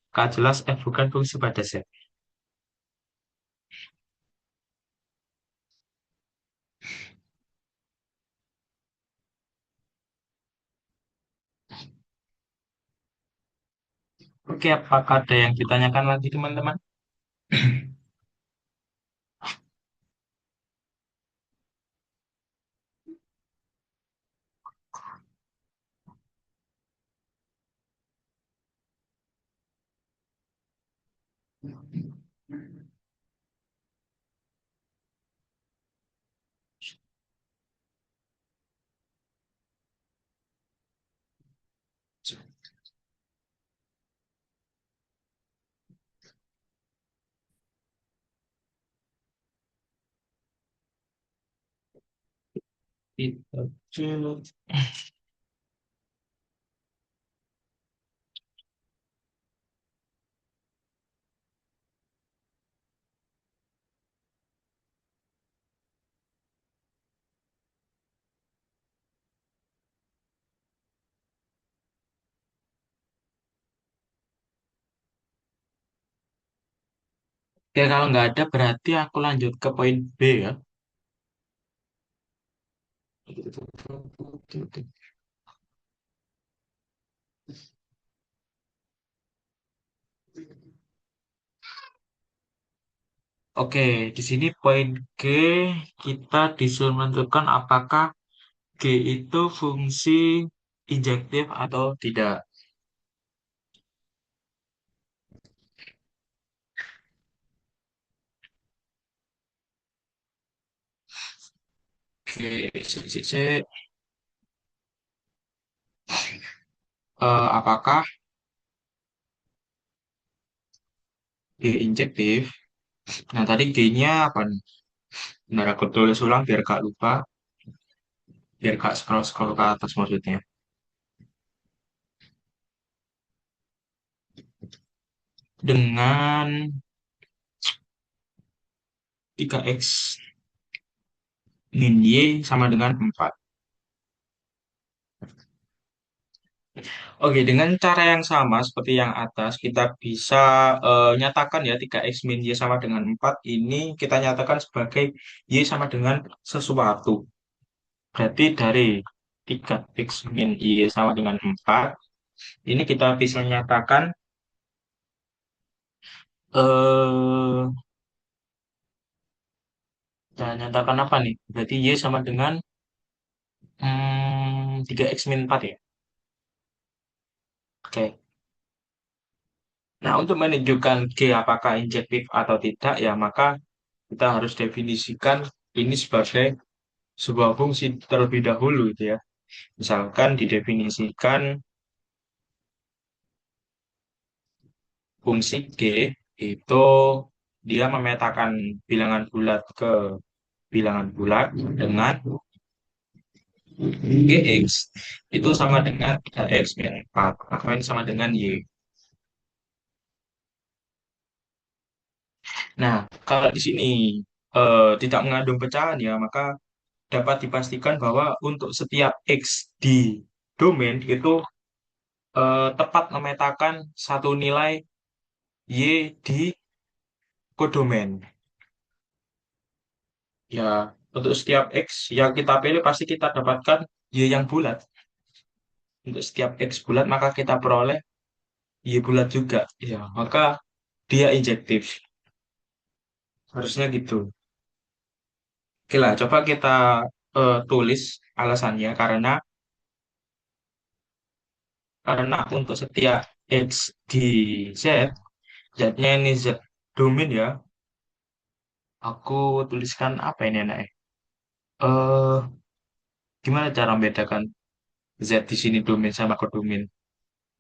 maka jelas F bukan fungsi pada Z. Oke, apakah ada yang ditanyakan lagi teman-teman? Itu. Oke, kalau nggak ada berarti aku lanjut ke poin B ya. Oke, di sini poin G kita disuruh menentukan apakah G itu fungsi injektif atau tidak. Oke, apakah G injektif? Nah, tadi G-nya apa nih? Benar aku tulis ulang biar gak lupa, biar gak scroll-scroll ke atas maksudnya. Dengan 3X min Y sama dengan 4. Oke, dengan cara yang sama seperti yang atas, kita bisa nyatakan ya 3X min Y sama dengan 4 ini kita nyatakan sebagai Y sama dengan sesuatu. Berarti dari 3X min Y sama dengan 4, ini kita bisa nyatakan, eh kita nyatakan apa nih? Berarti Y sama dengan 3X min 4 ya. Oke. Nah, untuk menunjukkan G apakah injektif atau tidak, ya maka kita harus definisikan ini sebagai sebuah fungsi terlebih dahulu gitu ya. Misalkan didefinisikan fungsi G itu dia memetakan bilangan bulat ke bilangan bulat dengan Gx itu sama dengan 3x min 4. Maka ini sama dengan Y. Nah, kalau di sini tidak mengandung pecahan ya, maka dapat dipastikan bahwa untuk setiap X di domain itu tepat memetakan satu nilai Y di kodomen. Ya, untuk setiap X yang kita pilih pasti kita dapatkan Y yang bulat. Untuk setiap X bulat maka kita peroleh Y bulat juga. Ya, maka dia injektif. Harusnya gitu. Oke lah, coba kita tulis alasannya karena untuk setiap X di Z, Z-nya ini Z domain ya. Aku tuliskan apa ini enak ya? Eh, Gimana cara membedakan Z di sini domain sama kodomain?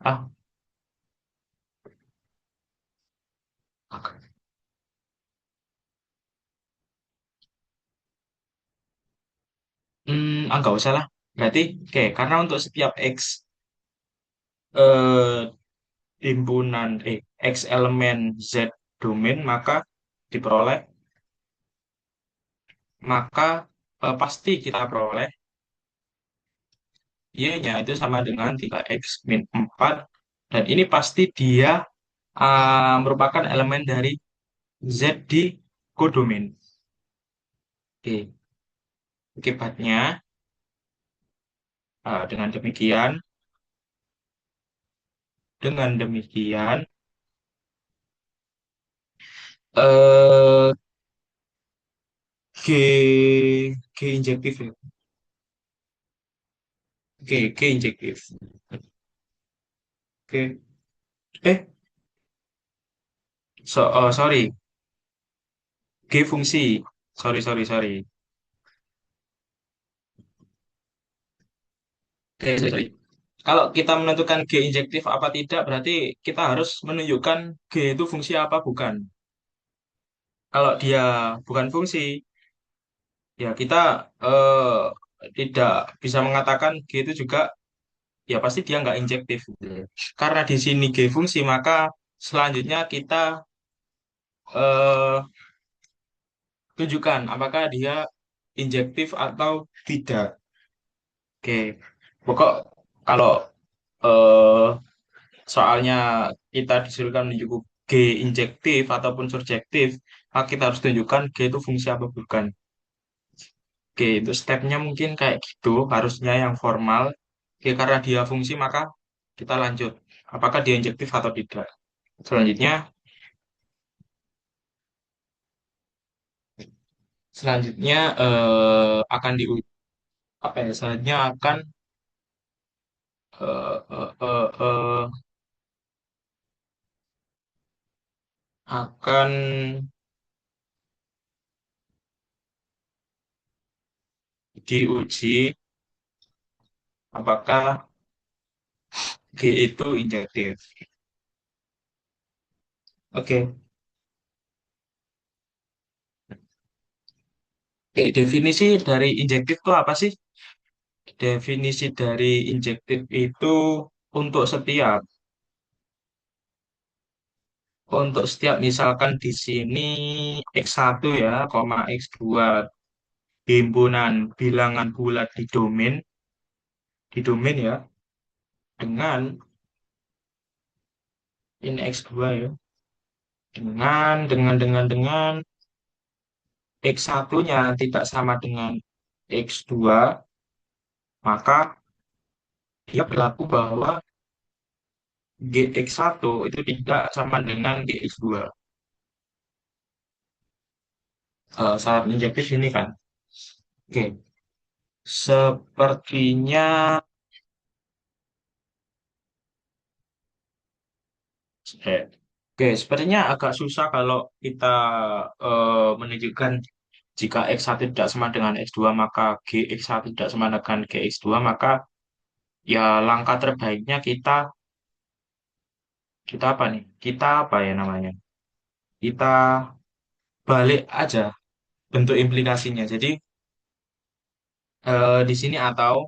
Ah, nggak usah lah. Berarti, oke, karena untuk setiap X eh, himpunan X elemen Z domain diperoleh maka pasti kita peroleh Y-nya itu sama dengan 3X min 4 dan ini pasti dia merupakan elemen dari Z di kodomain. Oke, akibatnya dengan demikian eh G injektif ya. G injektif. Oke. Eh, sorry. G fungsi. Sorry, sorry, sorry. Oke, sorry, sorry. Kalau kita menentukan G injektif apa tidak, berarti kita harus menunjukkan G itu fungsi apa bukan. Kalau dia bukan fungsi, ya kita tidak bisa mengatakan G itu juga, ya pasti dia nggak injektif, gitu ya. Karena di sini G fungsi, maka selanjutnya kita eh, tunjukkan apakah dia injektif atau tidak. Oke, pokok kalau eh, soalnya kita disuruhkan menunjuk G injektif ataupun surjektif, maka kita harus tunjukkan G itu fungsi apa bukan. Oke, itu stepnya mungkin kayak gitu, harusnya yang formal. Oke, karena dia fungsi, maka kita lanjut. Apakah dia injektif atau tidak. Selanjutnya, selanjutnya akan apa ya? Selanjutnya eh, eh, eh, eh, akan diuji apakah G itu injektif. Oke, oke, definisi dari injektif itu apa sih? Definisi dari injektif itu untuk setiap misalkan di sini X1 ya, X2 himpunan bilangan bulat di domain ya, dengan ini X2 ya, dengan X1-nya tidak sama dengan X2, maka dia berlaku bahwa GX1 itu tidak sama dengan GX2. Syarat injektif ini kan. Oke, sepertinya eh, oke, sepertinya agak susah kalau kita menunjukkan jika X1 tidak sama dengan X2 maka GX1 tidak sama dengan GX2, maka ya langkah terbaiknya kita kita apa nih? Kita apa ya namanya? Kita balik aja bentuk implikasinya. Jadi di sini atau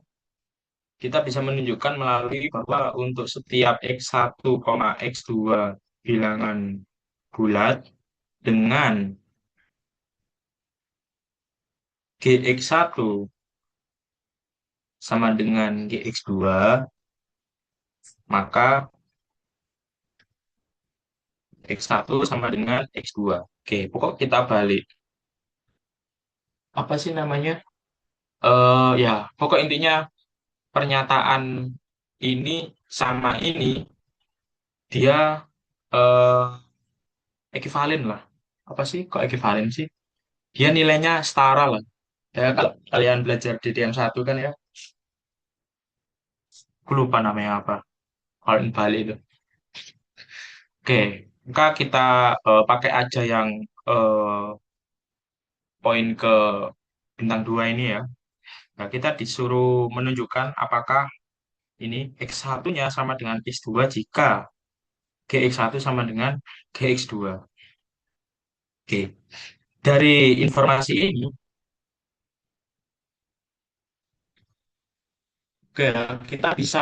kita bisa menunjukkan melalui bahwa untuk setiap X1, X2 bilangan bulat dengan GX1 sama dengan GX2, maka X1 sama dengan X2. Oke, pokok kita balik. Apa sih namanya? Ya, pokok intinya pernyataan ini sama ini, dia eh, ekivalen lah. Apa sih? Kok ekivalen sih? Dia nilainya setara lah. Ya, kalau kalian belajar di DM1 kan ya, aku lupa namanya apa. Kalau balik itu. Oke, maka kita pakai aja yang eh, poin ke bintang 2 ini ya. Nah, kita disuruh menunjukkan apakah ini X1-nya sama dengan X2 jika GX1 sama dengan GX2. Oke, dari informasi ini, oke, kita bisa,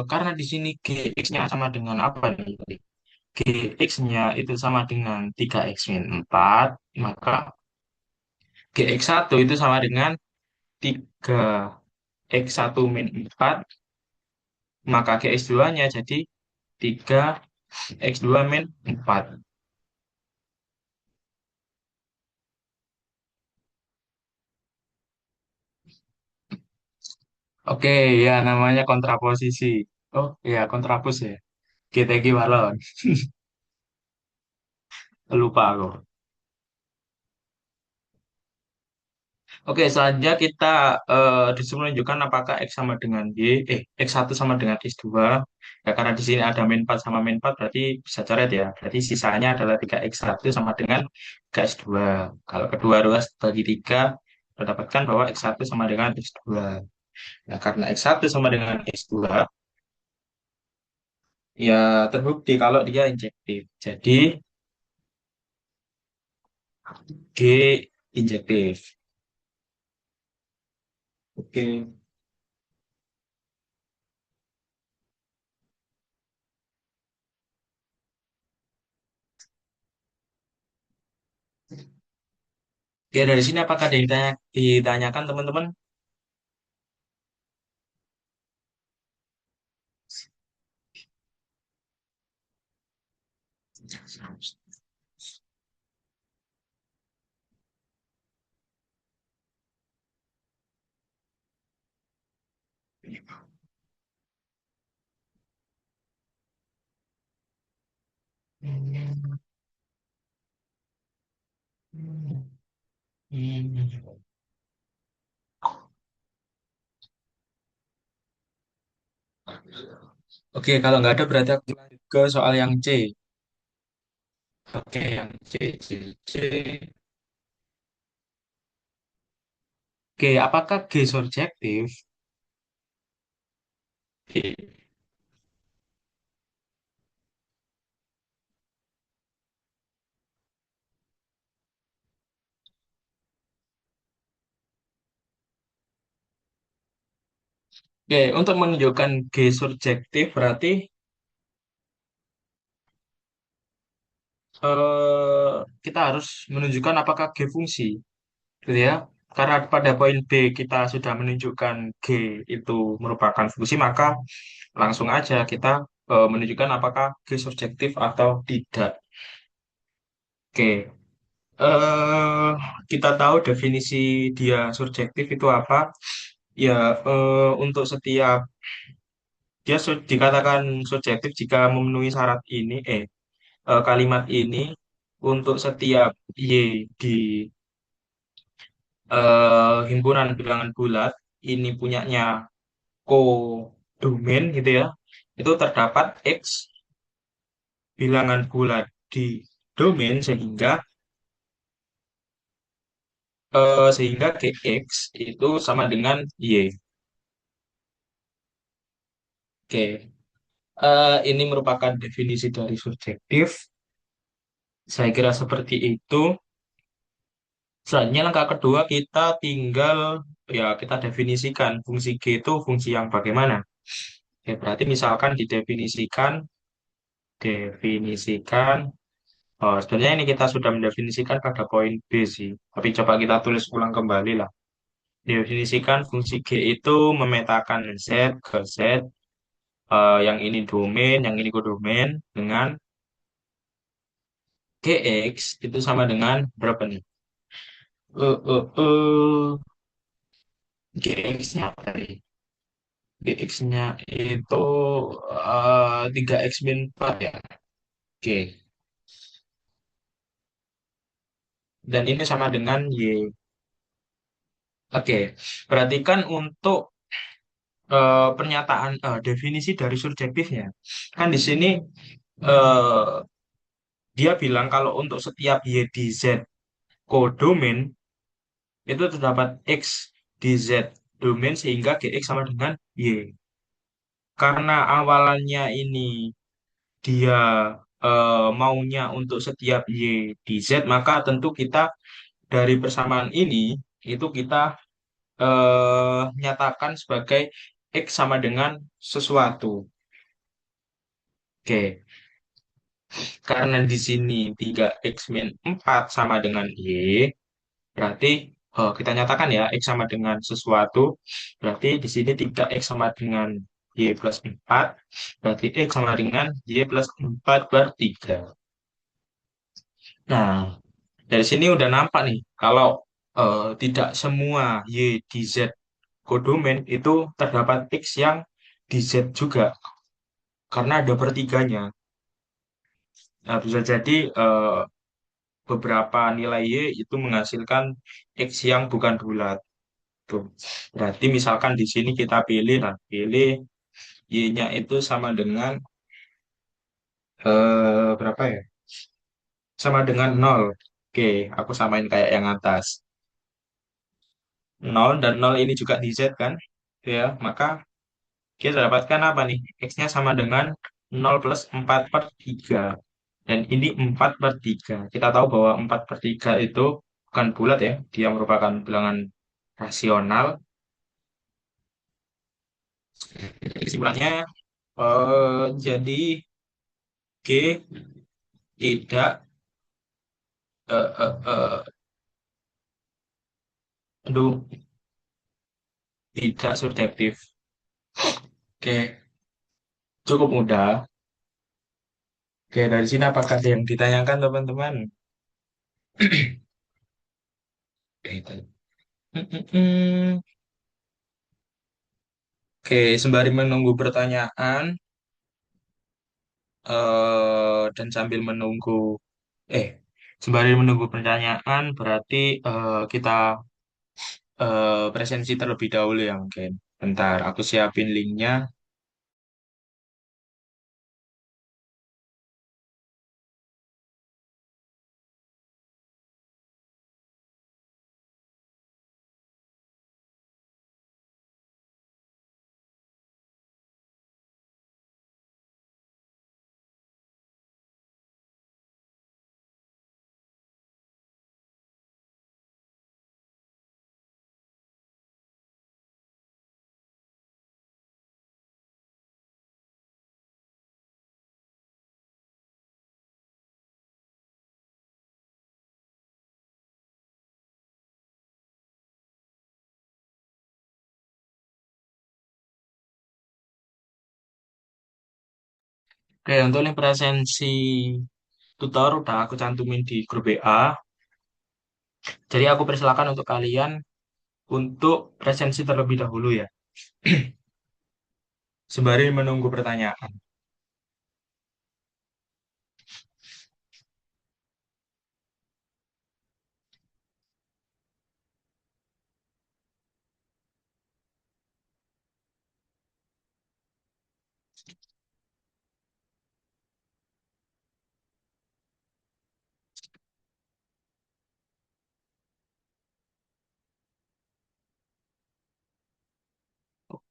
karena di sini GX-nya sama dengan apa nih? GX-nya itu sama dengan 3x-4, maka GX1 itu sama dengan 3x1 min 4, maka GX2-nya jadi 3x2 min 4. Oke, ya namanya kontraposisi. Oh, ya kontrapos ya. Oke, thank you, Marlon. Lupa aku. Oke, selanjutnya kita disuruh menunjukkan apakah X sama dengan X1 sama dengan X2. Ya, karena di sini ada min 4 sama min 4, berarti bisa coret ya. Berarti sisanya adalah 3x1 sama dengan 3x2. Kalau kedua ruas bagi 3, mendapatkan bahwa X1 sama dengan X2. Nah, karena X1 sama dengan X2, ya terbukti kalau dia injektif. Jadi, G injektif. Oke. Ya, dari sini apakah ada yang ditanyakan teman-teman? Oke, kalau nggak ada berarti aku lanjut ke soal yang C. Oke, yang C. Oke, apakah G surjektif? Oke, Oke, untuk menunjukkan G surjektif berarti kita harus menunjukkan apakah G fungsi, gitu ya. Karena pada poin B kita sudah menunjukkan G itu merupakan fungsi, maka langsung aja kita menunjukkan apakah G surjektif atau tidak. Oke, eh kita tahu definisi dia surjektif itu apa? Ya, untuk setiap dikatakan subjektif jika memenuhi syarat ini, kalimat ini untuk setiap y di himpunan bilangan bulat ini punyanya kodomain gitu ya, itu terdapat x bilangan bulat di domain sehingga gx itu sama dengan y. Oke, ini merupakan definisi dari subjektif. Saya kira seperti itu. Selanjutnya langkah kedua kita tinggal ya kita definisikan fungsi G itu fungsi yang bagaimana. Ya, berarti misalkan definisikan. Oh, sebenarnya ini kita sudah mendefinisikan pada poin B sih. Tapi coba kita tulis ulang kembali lah. Definisikan fungsi G itu memetakan Z ke Z, yang ini domain, yang ini kodomain dengan GX itu sama dengan berapa nih? GX-nya apa tadi? GX-nya itu 3x min 4 ya. Oke. Dan ini sama dengan Y. Oke. Perhatikan untuk pernyataan definisi dari subjektifnya. Kan di sini eh, dia bilang kalau untuk setiap Y di Z kodomain itu terdapat X di Z domain sehingga GX sama dengan Y. Karena awalannya ini dia maunya untuk setiap Y di Z, maka tentu kita dari persamaan ini itu kita nyatakan sebagai X sama dengan sesuatu. Oke, karena di sini 3X min 4 sama dengan Y, berarti kita nyatakan ya X sama dengan sesuatu, berarti di sini 3X sama dengan Y plus 4, berarti X sama dengan Y plus 4 per 3. Nah, dari sini udah nampak nih, kalau tidak semua Y di Z kodomen itu terdapat X yang di Z juga, karena ada pertiganya. Nah, bisa jadi beberapa nilai Y itu menghasilkan X yang bukan bulat. Tuh. Berarti misalkan di sini kita pilih, nah, pilih Y-nya itu sama dengan berapa ya? Sama dengan nol. Oke, aku samain kayak yang atas. Nol dan nol ini juga di Z kan? Ya, maka kita dapatkan apa nih? X-nya sama dengan 0 plus 4/3. Dan ini 4/3. Kita tahu bahwa 4/3 itu bukan bulat ya. Dia merupakan bilangan rasional. Kesimpulannya, jadi G tidak, eh, eh, eh, aduh, tidak subjektif. Oke, cukup mudah. Oke, dari sini apakah ada yang ditanyakan teman-teman? Oke, Oke, sembari menunggu pertanyaan dan sambil menunggu eh sembari menunggu pertanyaan berarti kita presensi terlebih dahulu ya mungkin. Bentar, aku siapin linknya. Oke, untuk link presensi tutor udah aku cantumin di grup WA. Jadi aku persilakan untuk kalian untuk presensi terlebih dahulu ya, sembari menunggu pertanyaan.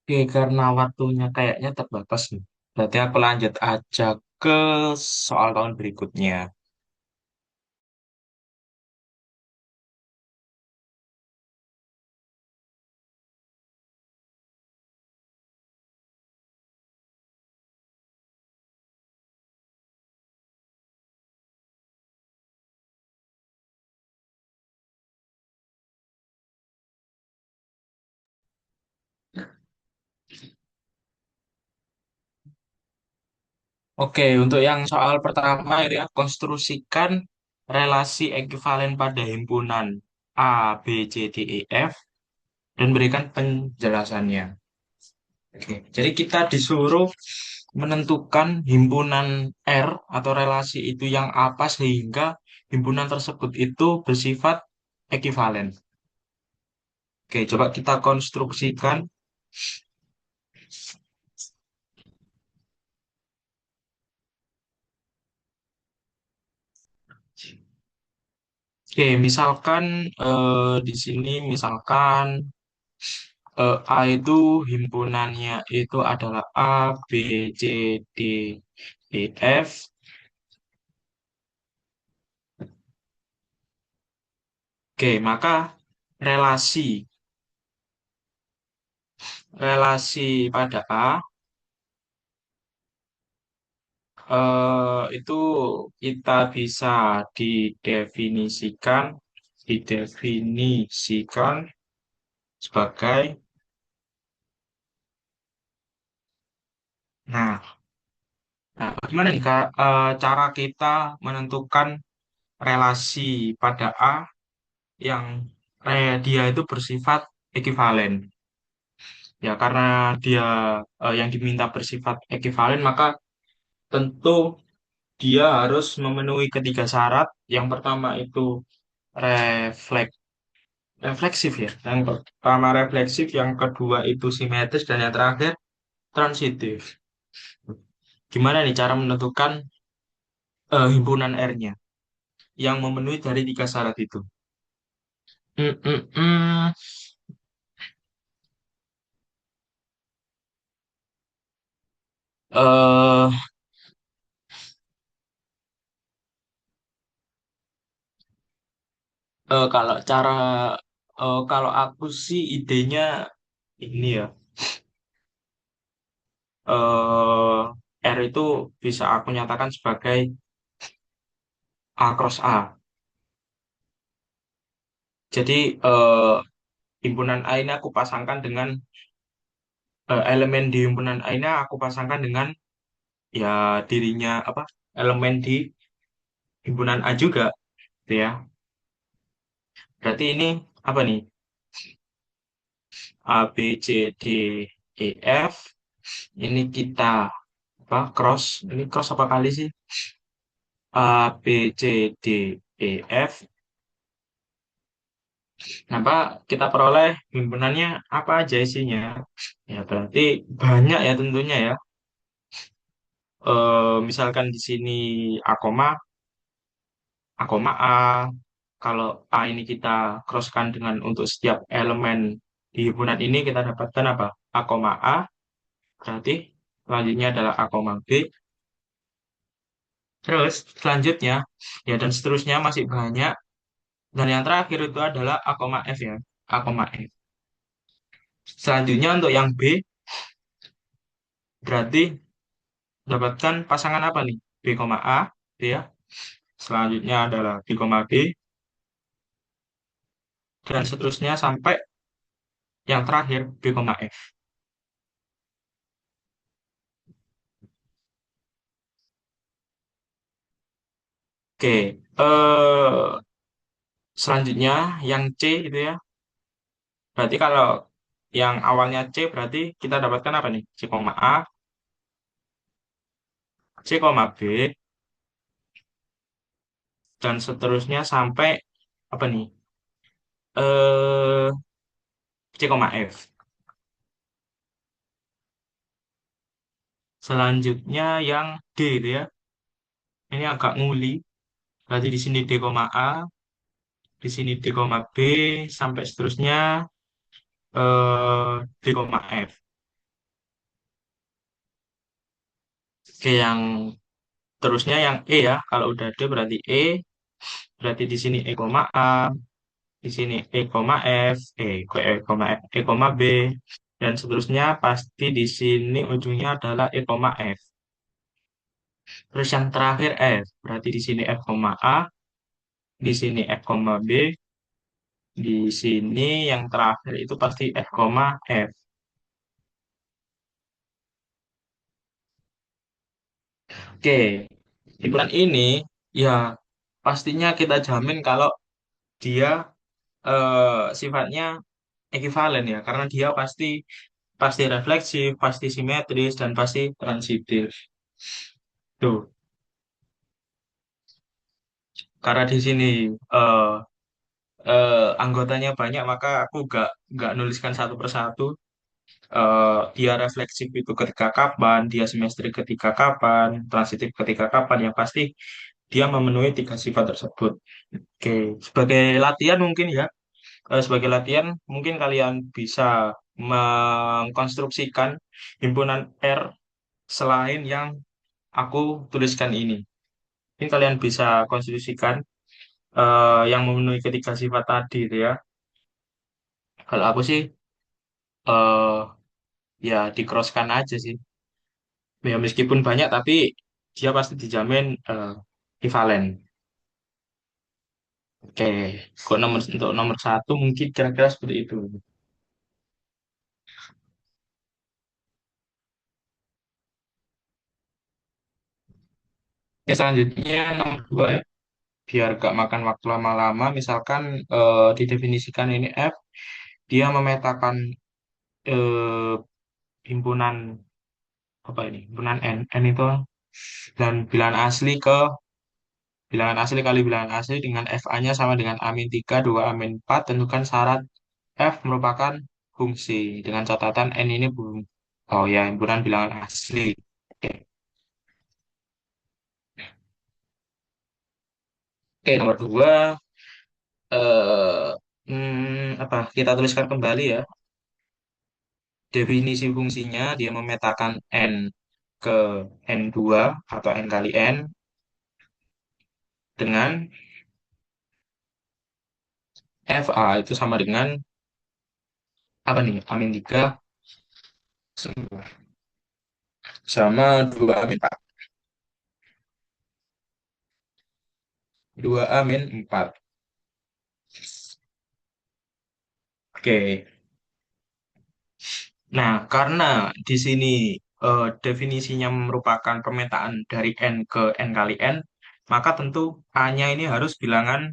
Oke, karena waktunya kayaknya terbatas nih. Berarti aku lanjut aja ke soal tahun berikutnya. Oke, untuk yang soal pertama itu ya, konstruksikan relasi ekuivalen pada himpunan A, B, C, D, E, F dan berikan penjelasannya. Oke, jadi kita disuruh menentukan himpunan R atau relasi itu yang apa sehingga himpunan tersebut itu bersifat ekuivalen. Oke, coba kita konstruksikan. Oke, misalkan di sini misalkan A itu himpunannya itu adalah A, B, C, D, E, F. Oke, maka relasi relasi pada A itu kita bisa didefinisikan didefinisikan sebagai, nah, bagaimana nih Kak, cara kita menentukan relasi pada A yang dia itu bersifat ekuivalen. Ya, karena dia yang diminta bersifat ekuivalen, maka tentu dia harus memenuhi ketiga syarat. Yang pertama itu refleks refleksif ya. Yang pertama refleksif, yang kedua itu simetris, dan yang terakhir transitif. Gimana nih cara menentukan himpunan R-nya yang memenuhi dari tiga syarat itu? Hmm, hmm, hmm. Eh, kalau kalau aku sih idenya ini ya, R itu bisa aku nyatakan sebagai A cross A. Jadi himpunan A ini aku pasangkan dengan elemen di himpunan A ini aku pasangkan dengan ya dirinya apa, elemen di himpunan A juga gitu ya. Berarti ini apa nih? A B C D E F, ini kita apa, cross, ini cross apa kali sih? A B C D E F. Nah, Pak, kita peroleh himpunannya apa aja isinya? Ya, berarti banyak ya tentunya ya. Misalkan di sini A koma, A koma A. Kalau A ini kita crosskan dengan untuk setiap elemen di himpunan ini kita dapatkan apa? A koma A. Berarti selanjutnya adalah A koma B. Terus selanjutnya ya dan seterusnya masih banyak. Dan yang terakhir itu adalah A koma F ya. A koma F. Selanjutnya untuk yang B berarti dapatkan pasangan apa nih? B, A, gitu ya. Selanjutnya adalah B, B, dan seterusnya sampai yang terakhir B, F. Oke, selanjutnya yang C itu ya. Berarti kalau yang awalnya C berarti kita dapatkan apa nih? C, A, C, B, dan seterusnya sampai apa nih? Eh, C, F. Selanjutnya yang D itu ya. Ini agak nguli. Berarti di sini D, A, di sini D, B, sampai seterusnya D, F. Oke, yang terusnya yang E ya. Kalau udah D berarti E, berarti di sini E, A, di sini E, F, E, B, dan seterusnya pasti di sini ujungnya adalah E, F. Terus yang terakhir F, berarti di sini F, A, di sini F, B, di sini yang terakhir itu pasti F, F. Oke, di bulan ini ya pastinya kita jamin kalau dia sifatnya ekuivalen ya, karena dia pasti pasti refleksif, pasti simetris, dan pasti transitif. Tuh, karena di sini eh anggotanya banyak, maka aku nggak nuliskan satu persatu. Dia refleksif itu ketika kapan, dia simetris ketika kapan, transitif ketika kapan, yang pasti dia memenuhi tiga sifat tersebut. Oke, sebagai latihan mungkin ya, sebagai latihan mungkin kalian bisa mengkonstruksikan himpunan R selain yang aku tuliskan ini. Ini kalian bisa konstruksikan yang memenuhi ketiga sifat tadi itu ya. Kalau aku sih eh ya di crosskan aja sih. Ya meskipun banyak tapi dia pasti dijamin equivalen. Oke, kok untuk nomor satu mungkin kira-kira seperti itu. Oke, selanjutnya nomor dua ya. Biar gak makan waktu lama-lama, misalkan didefinisikan ini F, dia memetakan eh, himpunan apa ini? Himpunan N itu dan bilangan asli kali bilangan asli dengan FA-nya sama dengan A-3, 2A-4, tentukan syarat F merupakan fungsi dengan catatan N ini belum. Oh ya, himpunan bilangan asli. Oke, Oke, nomor dua, apa? Kita tuliskan kembali ya. Definisi fungsinya dia memetakan N ke N2 atau N kali N dengan FA itu sama dengan apa nih? Amin 3 sama 2 Amin 4. 2 Amin 4. Oke. Nah, karena di sini definisinya merupakan pemetaan dari N ke N kali N, maka tentu A-nya ini harus bilangan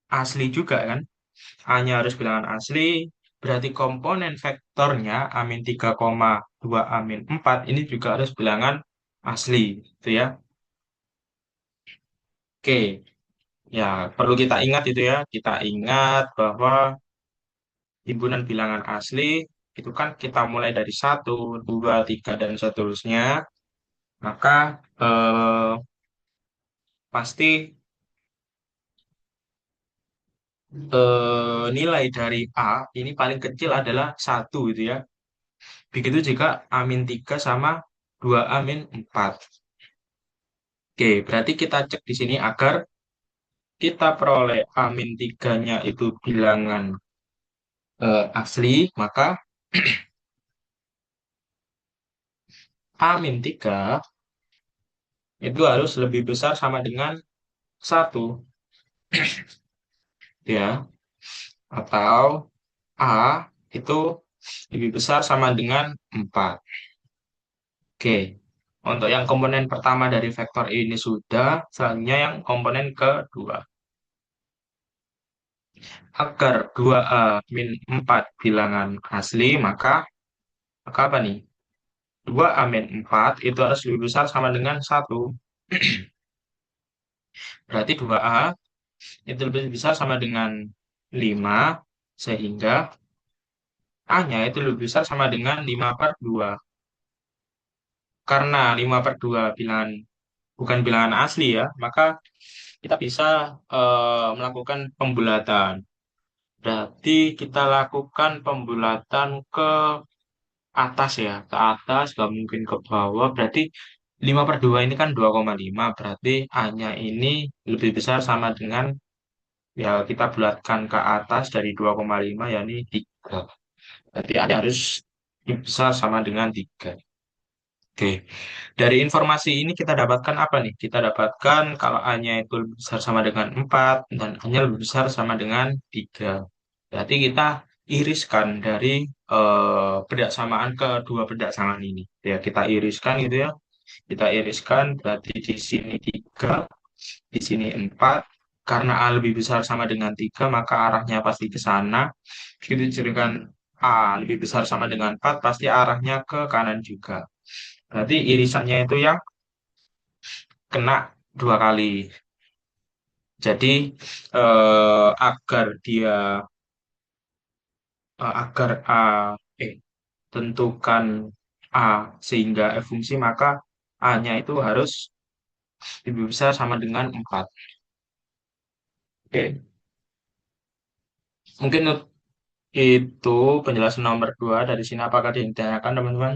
asli juga kan? A-nya harus bilangan asli, berarti komponen vektornya amin 3,2 amin 4 ini juga harus bilangan asli, gitu ya. Oke, ya perlu kita ingat itu ya, kita ingat bahwa himpunan bilangan asli itu kan kita mulai dari satu, dua, tiga, dan seterusnya, maka pasti nilai dari A ini paling kecil adalah satu itu ya. Begitu juga amin 3 sama 2 amin 4. Oke, berarti kita cek di sini agar kita peroleh amin tiganya itu bilangan asli, maka amin 3 itu harus lebih besar sama dengan satu ya, atau A itu lebih besar sama dengan 4. Oke, untuk yang komponen pertama dari vektor ini sudah, selanjutnya yang komponen kedua. Agar 2A min 4 bilangan asli, maka apa nih? 2 min 4 itu harus lebih besar sama dengan satu. Berarti 2A itu lebih besar sama dengan 5, sehingga A-nya itu lebih besar sama dengan 5/2. Karena 5/2 bukan bilangan asli ya, maka kita bisa melakukan pembulatan. Berarti kita lakukan pembulatan ke atas ya, ke atas, gak mungkin ke bawah. Berarti 5/2 ini kan 2,5. Berarti A-nya ini lebih besar sama dengan, ya kita bulatkan ke atas dari 2,5, yakni 3. Berarti A-nya harus lebih besar sama dengan 3. Oke, dari informasi ini kita dapatkan apa nih? Kita dapatkan kalau A-nya itu lebih besar sama dengan 4 dan A-nya lebih besar sama dengan 3. Berarti kita iriskan dari bedak samaan kedua bedak samaan ini. Ya, kita iriskan gitu ya. Kita iriskan berarti di sini 3, di sini 4. Karena A lebih besar sama dengan 3, maka arahnya pasti ke sana. Begitu dijadikan A lebih besar sama dengan 4, pasti arahnya ke kanan juga. Berarti irisannya itu yang kena dua kali. Jadi agar tentukan A sehingga F fungsi, maka A-nya itu harus lebih besar sama dengan 4. Oke, mungkin itu penjelasan nomor 2 dari sini. Apakah ditanyakan teman-teman?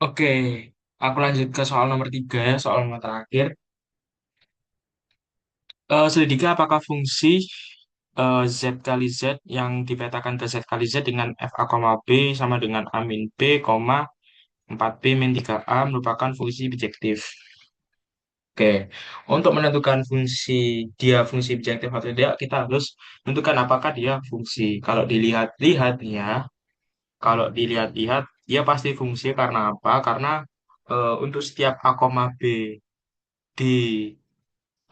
Oke, aku lanjut ke soal nomor 3 ya, soal nomor terakhir. Selidiki apakah fungsi Z kali Z yang dipetakan ke Z kali Z dengan FA, B sama dengan A min B, 4B min 3A merupakan fungsi bijektif. Oke, untuk menentukan fungsi bijektif atau tidak, kita harus menentukan apakah dia fungsi. Dilihat-lihat ya, kalau dilihat-lihat, dia pasti fungsi karena apa? Karena untuk setiap A, B di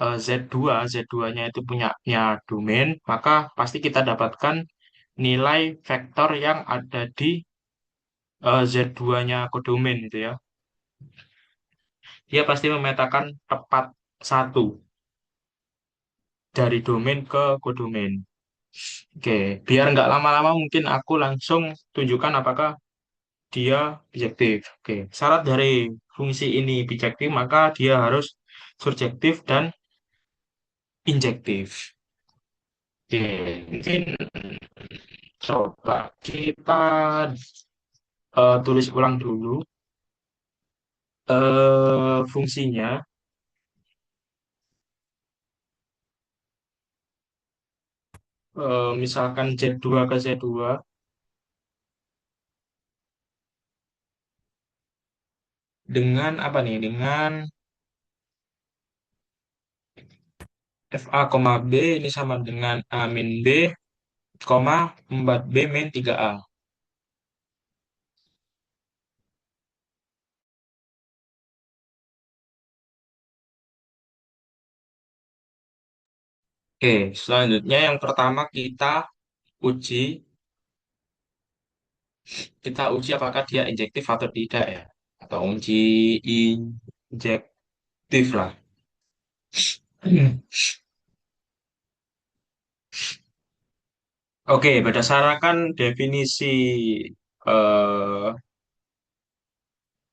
Z2, Z2-nya itu punya domain, maka pasti kita dapatkan nilai vektor yang ada di Z2-nya kodomain itu ya. Dia pasti memetakan tepat satu dari domain ke kodomain. Oke, biar nggak lama-lama mungkin aku langsung tunjukkan apakah dia bijektif. Oke, syarat dari fungsi ini bijektif maka dia harus surjektif dan injektif. Oke, mungkin coba kita tulis ulang dulu fungsinya. Misalkan Z2 ke Z2 dengan apa nih? Dengan FA, B ini sama dengan A min B, 4B min 3A. Oke, selanjutnya yang pertama uji kita uji apakah dia injektif atau tidak ya, atau uji injektif lah. Oke, berdasarkan definisi eh,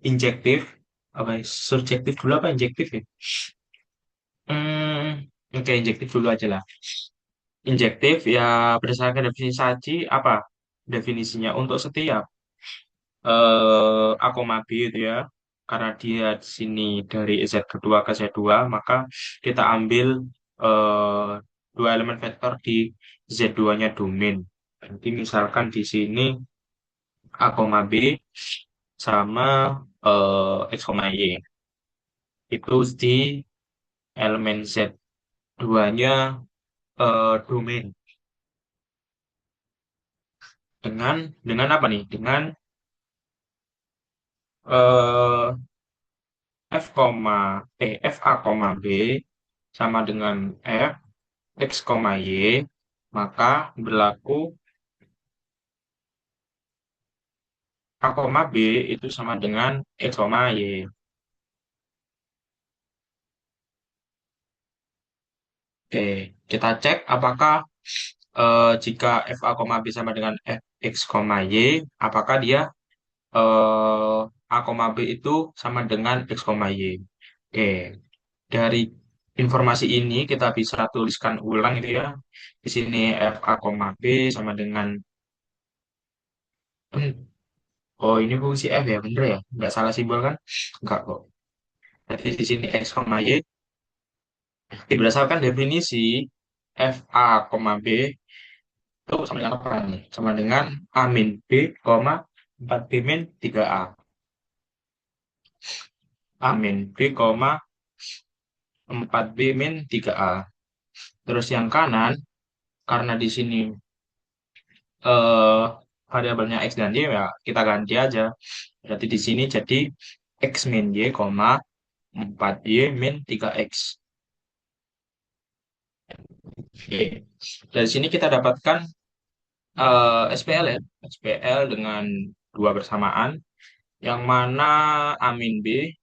injektif, apa ya, subjektif dulu apa injektif ya? Oke, injektif dulu aja lah. Injektif ya berdasarkan definisi Saji apa definisinya untuk setiap A, B itu ya, karena dia di sini dari Z kedua ke Z2 maka kita ambil eh, dua elemen vektor di Z2-nya domain. Nanti misalkan di sini A, B sama X, Y itu di elemen Z2-nya domain dengan apa nih? Dengan eh, F A, B sama dengan F X, Y, maka berlaku A, B itu sama dengan X, Y. Oke, kita cek apakah jika F A, B sama dengan F X, Y, apakah dia A, B itu sama dengan X, Y. Oke, dari informasi ini kita bisa tuliskan ulang itu ya. Di sini F A, B sama dengan oh ini fungsi F ya, bener ya? Nggak salah simbol kan? Nggak kok. Jadi di sini X, Y berdasarkan definisi F A, B itu sama dengan apa nih? Sama dengan A min B, 4B min 3A. A min B, 4B min 3A. Terus yang kanan, karena di sini eh, variabelnya X dan Y, ya kita ganti aja. Berarti di sini jadi X min Y, 4Y min 3X. Oke. Dari sini kita dapatkan SPL ya. SPL dengan dua bersamaan, yang mana A min B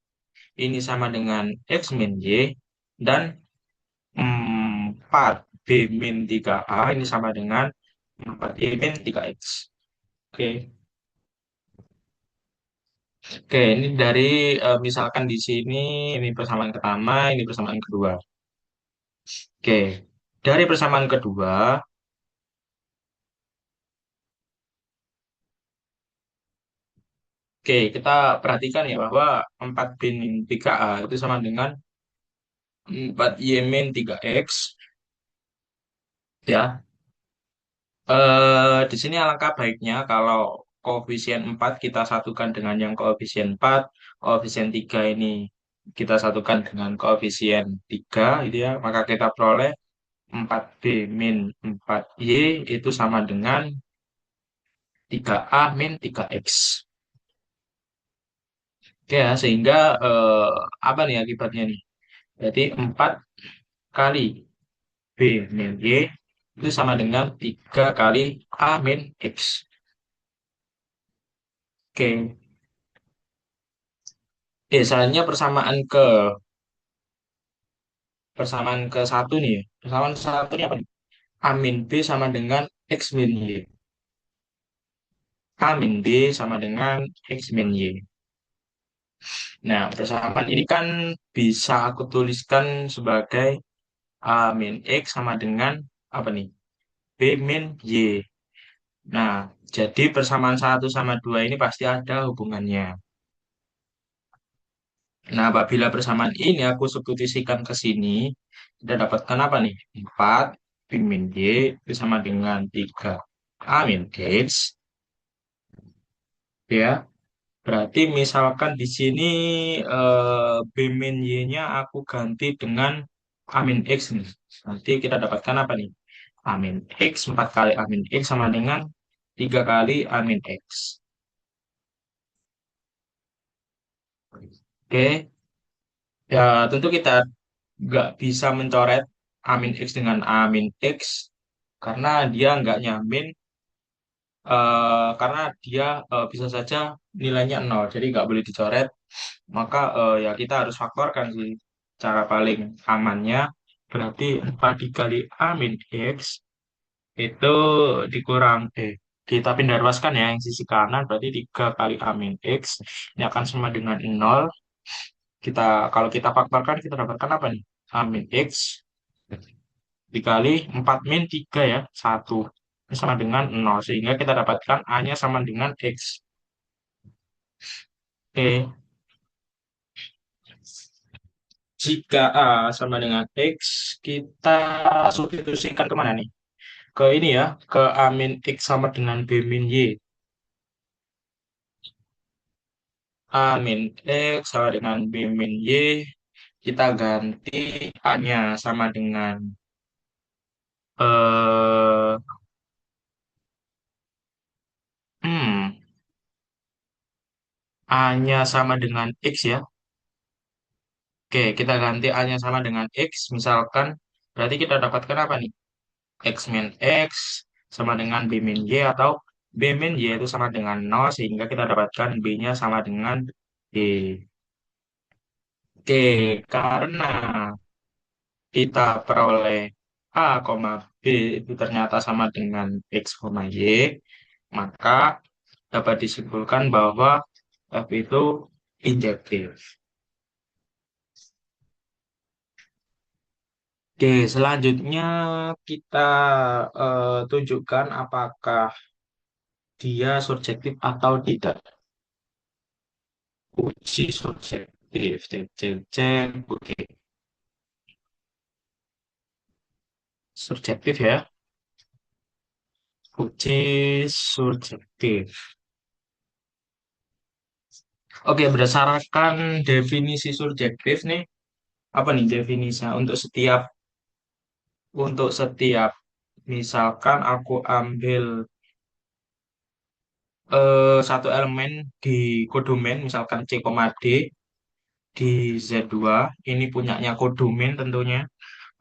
ini sama dengan X min Y, dan 4B min 3A ini sama dengan 4Y min 3X. Oke. Oke, ini dari misalkan di sini ini persamaan pertama, ini persamaan kedua. Oke. Dari persamaan kedua, oke, kita perhatikan ya bahwa 4 bin 3A itu sama dengan 4Y min 3X, ya. Di sini alangkah baiknya kalau koefisien 4 kita satukan dengan yang koefisien 4, koefisien 3 ini kita satukan dengan koefisien 3, gitu ya. Maka kita peroleh 4B min 4Y itu sama dengan 3A min 3X. Oke ya, sehingga eh, apa nih akibatnya nih? Jadi 4 kali B min Y itu sama dengan 3 kali A min X. Oke, selanjutnya persamaan ke satu nih ya. Persamaan satu ini apa nih? A min B sama dengan X min Y. A min B sama dengan X min Y. Nah, persamaan ini kan bisa aku tuliskan sebagai A min X sama dengan apa nih? B min Y. Nah, jadi persamaan satu sama dua ini pasti ada hubungannya. Nah, apabila persamaan ini aku substitusikan ke sini, kita dapatkan apa nih? 4 B min Y itu sama dengan 3 A min X, ya. Berarti misalkan di sini B min Y-nya aku ganti dengan A min X nih. Nanti kita dapatkan apa nih? A min X, 4 kali A min X sama dengan 3 kali A min X. Oke, ya tentu kita nggak bisa mencoret A min X dengan A min X karena dia nggak nyamin, karena dia bisa saja nilainya nol, jadi nggak boleh dicoret. Maka ya kita harus faktorkan sih cara paling amannya. Berarti 4 dikali A min X itu dikurang kita pindah ruaskan ya yang sisi kanan, berarti 3 kali A min X ini akan sama dengan nol. Kita kalau kita faktorkan kita dapatkan apa nih? A min X dikali 4 min 3 ya, satu. Ini sama dengan nol, sehingga kita dapatkan A-nya sama dengan X. Oke, jika A sama dengan X, kita substitusikan kemana nih? Ke ini ya, ke A min X sama dengan B min Y. A min X sama dengan B min Y, kita ganti A-nya sama dengan eh hmm, A-nya sama dengan X ya. Oke, kita ganti A-nya sama dengan X, misalkan, berarti kita dapatkan apa nih? X min X sama dengan B min Y, atau B min Y itu sama dengan nol, sehingga kita dapatkan B-nya sama dengan Y. Oke, karena kita peroleh A, B itu ternyata sama dengan X, Y, maka dapat disimpulkan bahwa F itu injektif. Oke, selanjutnya kita tunjukkan apakah dia subjektif atau tidak. Uji subjektif. cek. Oke, subjektif ya. Uji subjektif. Oke, berdasarkan definisi subjektif nih, apa nih definisinya untuk setiap misalkan aku ambil satu elemen di kodomen misalkan C, D di Z2 ini punyanya kodomen tentunya,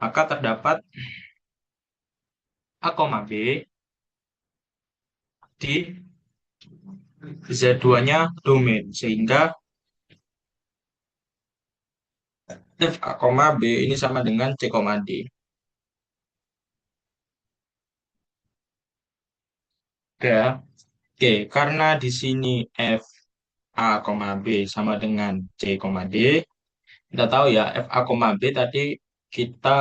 maka terdapat A, B di Z2-nya domain sehingga F A, B ini sama dengan C, D. Ya. Oke, karena di sini F A, B sama dengan C, D, kita tahu ya F A, B tadi kita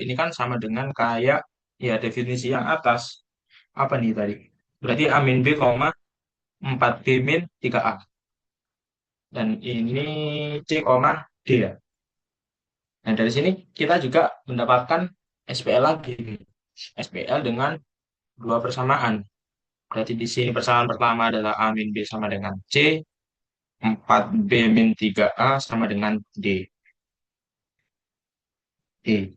ini kan sama dengan kayak ya definisi yang atas. Apa nih tadi? Berarti A min B, 4B min 3A. Dan ini C, D ya. Nah, dari sini kita juga mendapatkan SPL lagi. SPL dengan dua persamaan. Berarti di sini persamaan pertama adalah A min B sama dengan C, 4B min 3A sama dengan D. D.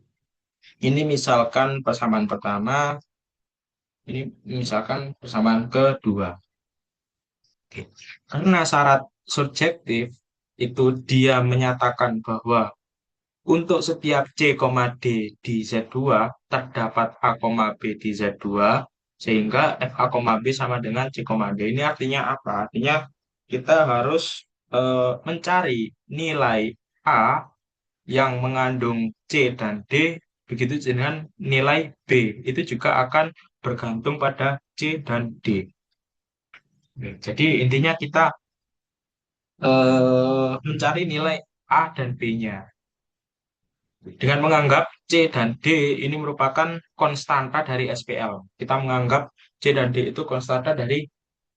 Ini misalkan persamaan pertama, ini misalkan persamaan kedua. Oke. Karena syarat subjektif itu dia menyatakan bahwa untuk setiap C, D di Z2 terdapat A, B di Z2 sehingga F A, B sama dengan C, D. Ini artinya apa? Artinya kita harus mencari nilai A yang mengandung C dan D begitu dengan nilai B. Itu juga akan bergantung pada C dan D. Jadi intinya kita mencari nilai A dan B-nya. Dengan menganggap C dan D ini merupakan konstanta dari SPL. Kita menganggap C dan D itu konstanta dari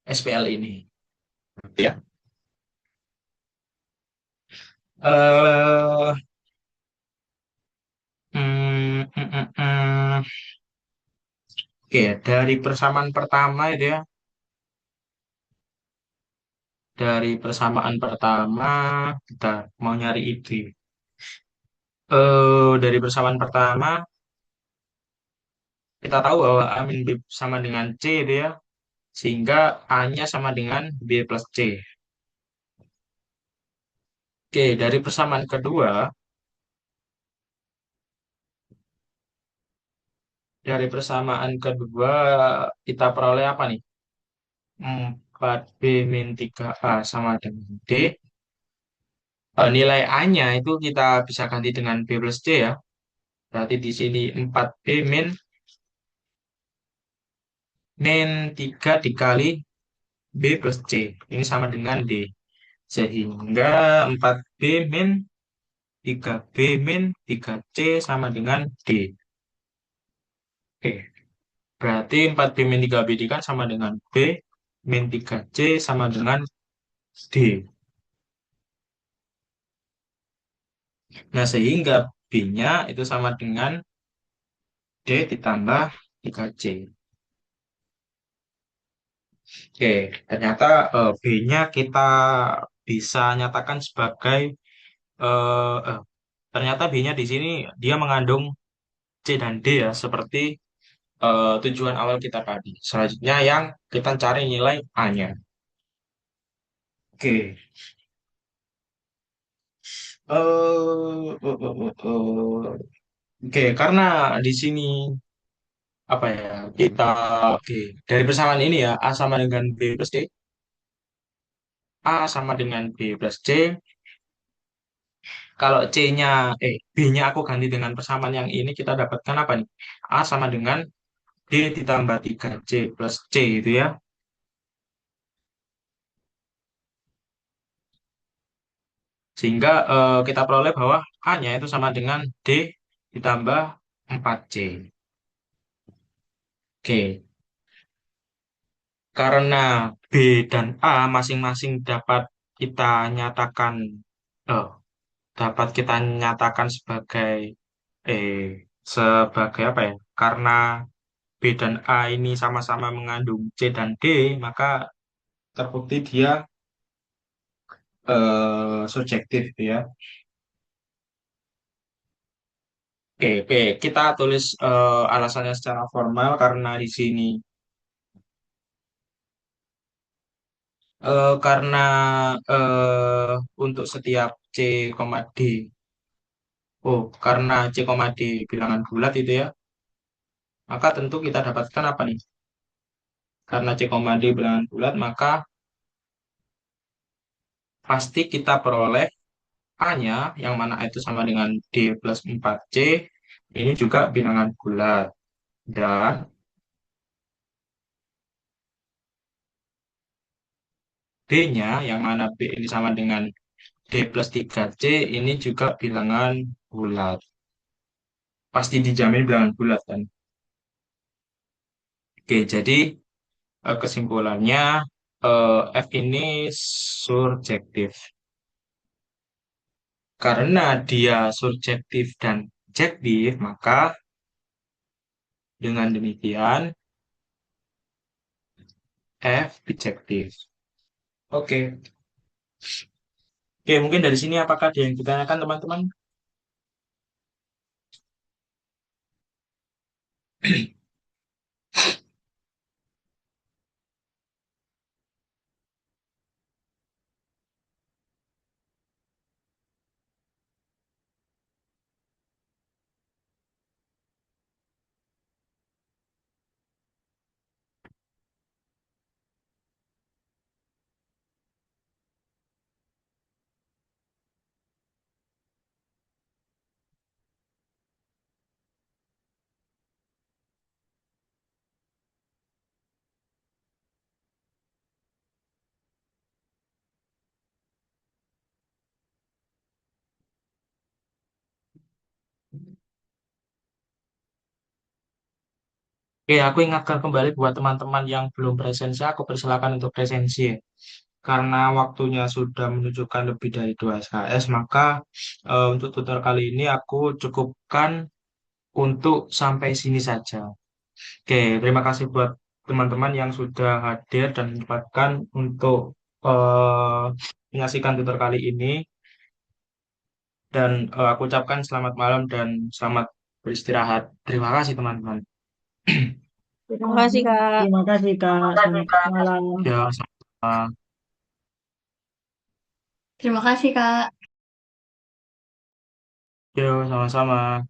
SPL ini. Ya. Eh, hmm. Oke, dari persamaan pertama itu ya. Dari persamaan pertama kita mau nyari ide. Dari persamaan pertama kita tahu bahwa A min B sama dengan C itu ya. Sehingga A-nya sama dengan B plus C. Oke, dari persamaan kedua, kita peroleh apa nih? 4B min 3A sama dengan D. Nilai A-nya itu kita bisa ganti dengan B plus C ya. Berarti di sini 4B min 3 dikali B plus C. Ini sama dengan D. Sehingga 4B min 3B min 3C sama dengan D. Oke, berarti 4B min 3B kan sama dengan B min 3C sama dengan D. Nah, sehingga B-nya itu sama dengan D ditambah 3C. Oke, ternyata B-nya kita bisa nyatakan sebagai eh, eh, ternyata B-nya di sini dia mengandung C dan D ya, seperti tujuan awal kita tadi. Selanjutnya yang kita cari nilai A-nya. Oke. Oke, karena di sini apa ya kita oke dari persamaan ini ya A sama dengan B plus C, A sama dengan B plus C. Kalau B-nya aku ganti dengan persamaan yang ini kita dapatkan apa nih? A sama dengan D ditambah 3C plus C itu ya. Sehingga kita peroleh bahwa A-nya itu sama dengan D ditambah 4C. Oke, karena B dan A masing-masing dapat kita nyatakan eh, dapat kita nyatakan sebagai eh sebagai apa ya? Karena B dan A ini sama-sama mengandung C dan D, maka terbukti dia subjektif ya. Oke, kita tulis alasannya secara formal karena di sini karena untuk setiap C, D, oh karena C, D bilangan bulat itu ya, maka tentu kita dapatkan apa nih? Karena C, D bilangan bulat, maka pasti kita peroleh A-nya, yang mana A itu sama dengan D plus 4C, ini juga bilangan bulat. Dan B-nya, yang mana B ini sama dengan D plus 3C, ini juga bilangan bulat. Pasti dijamin bilangan bulat kan. Oke, jadi kesimpulannya F ini surjektif. Karena dia surjektif dan objektif, maka dengan demikian F bijektif. Oke, oke mungkin dari sini apakah ada yang ditanyakan teman-teman? Oke, aku ingatkan kembali buat teman-teman yang belum presensi, aku persilakan untuk presensi ya. Karena waktunya sudah menunjukkan lebih dari 2 SKS, maka untuk tutor kali ini aku cukupkan untuk sampai sini saja. Oke, terima kasih buat teman-teman yang sudah hadir dan menyempatkan untuk eh, menyaksikan tutor kali ini. Dan aku ucapkan selamat malam dan selamat beristirahat. Terima kasih teman-teman. Terima kasih, Kak. Terima kasih, Kak. Selamat malam. Ya, sama. Terima kasih, Kak. Yo, sama-sama.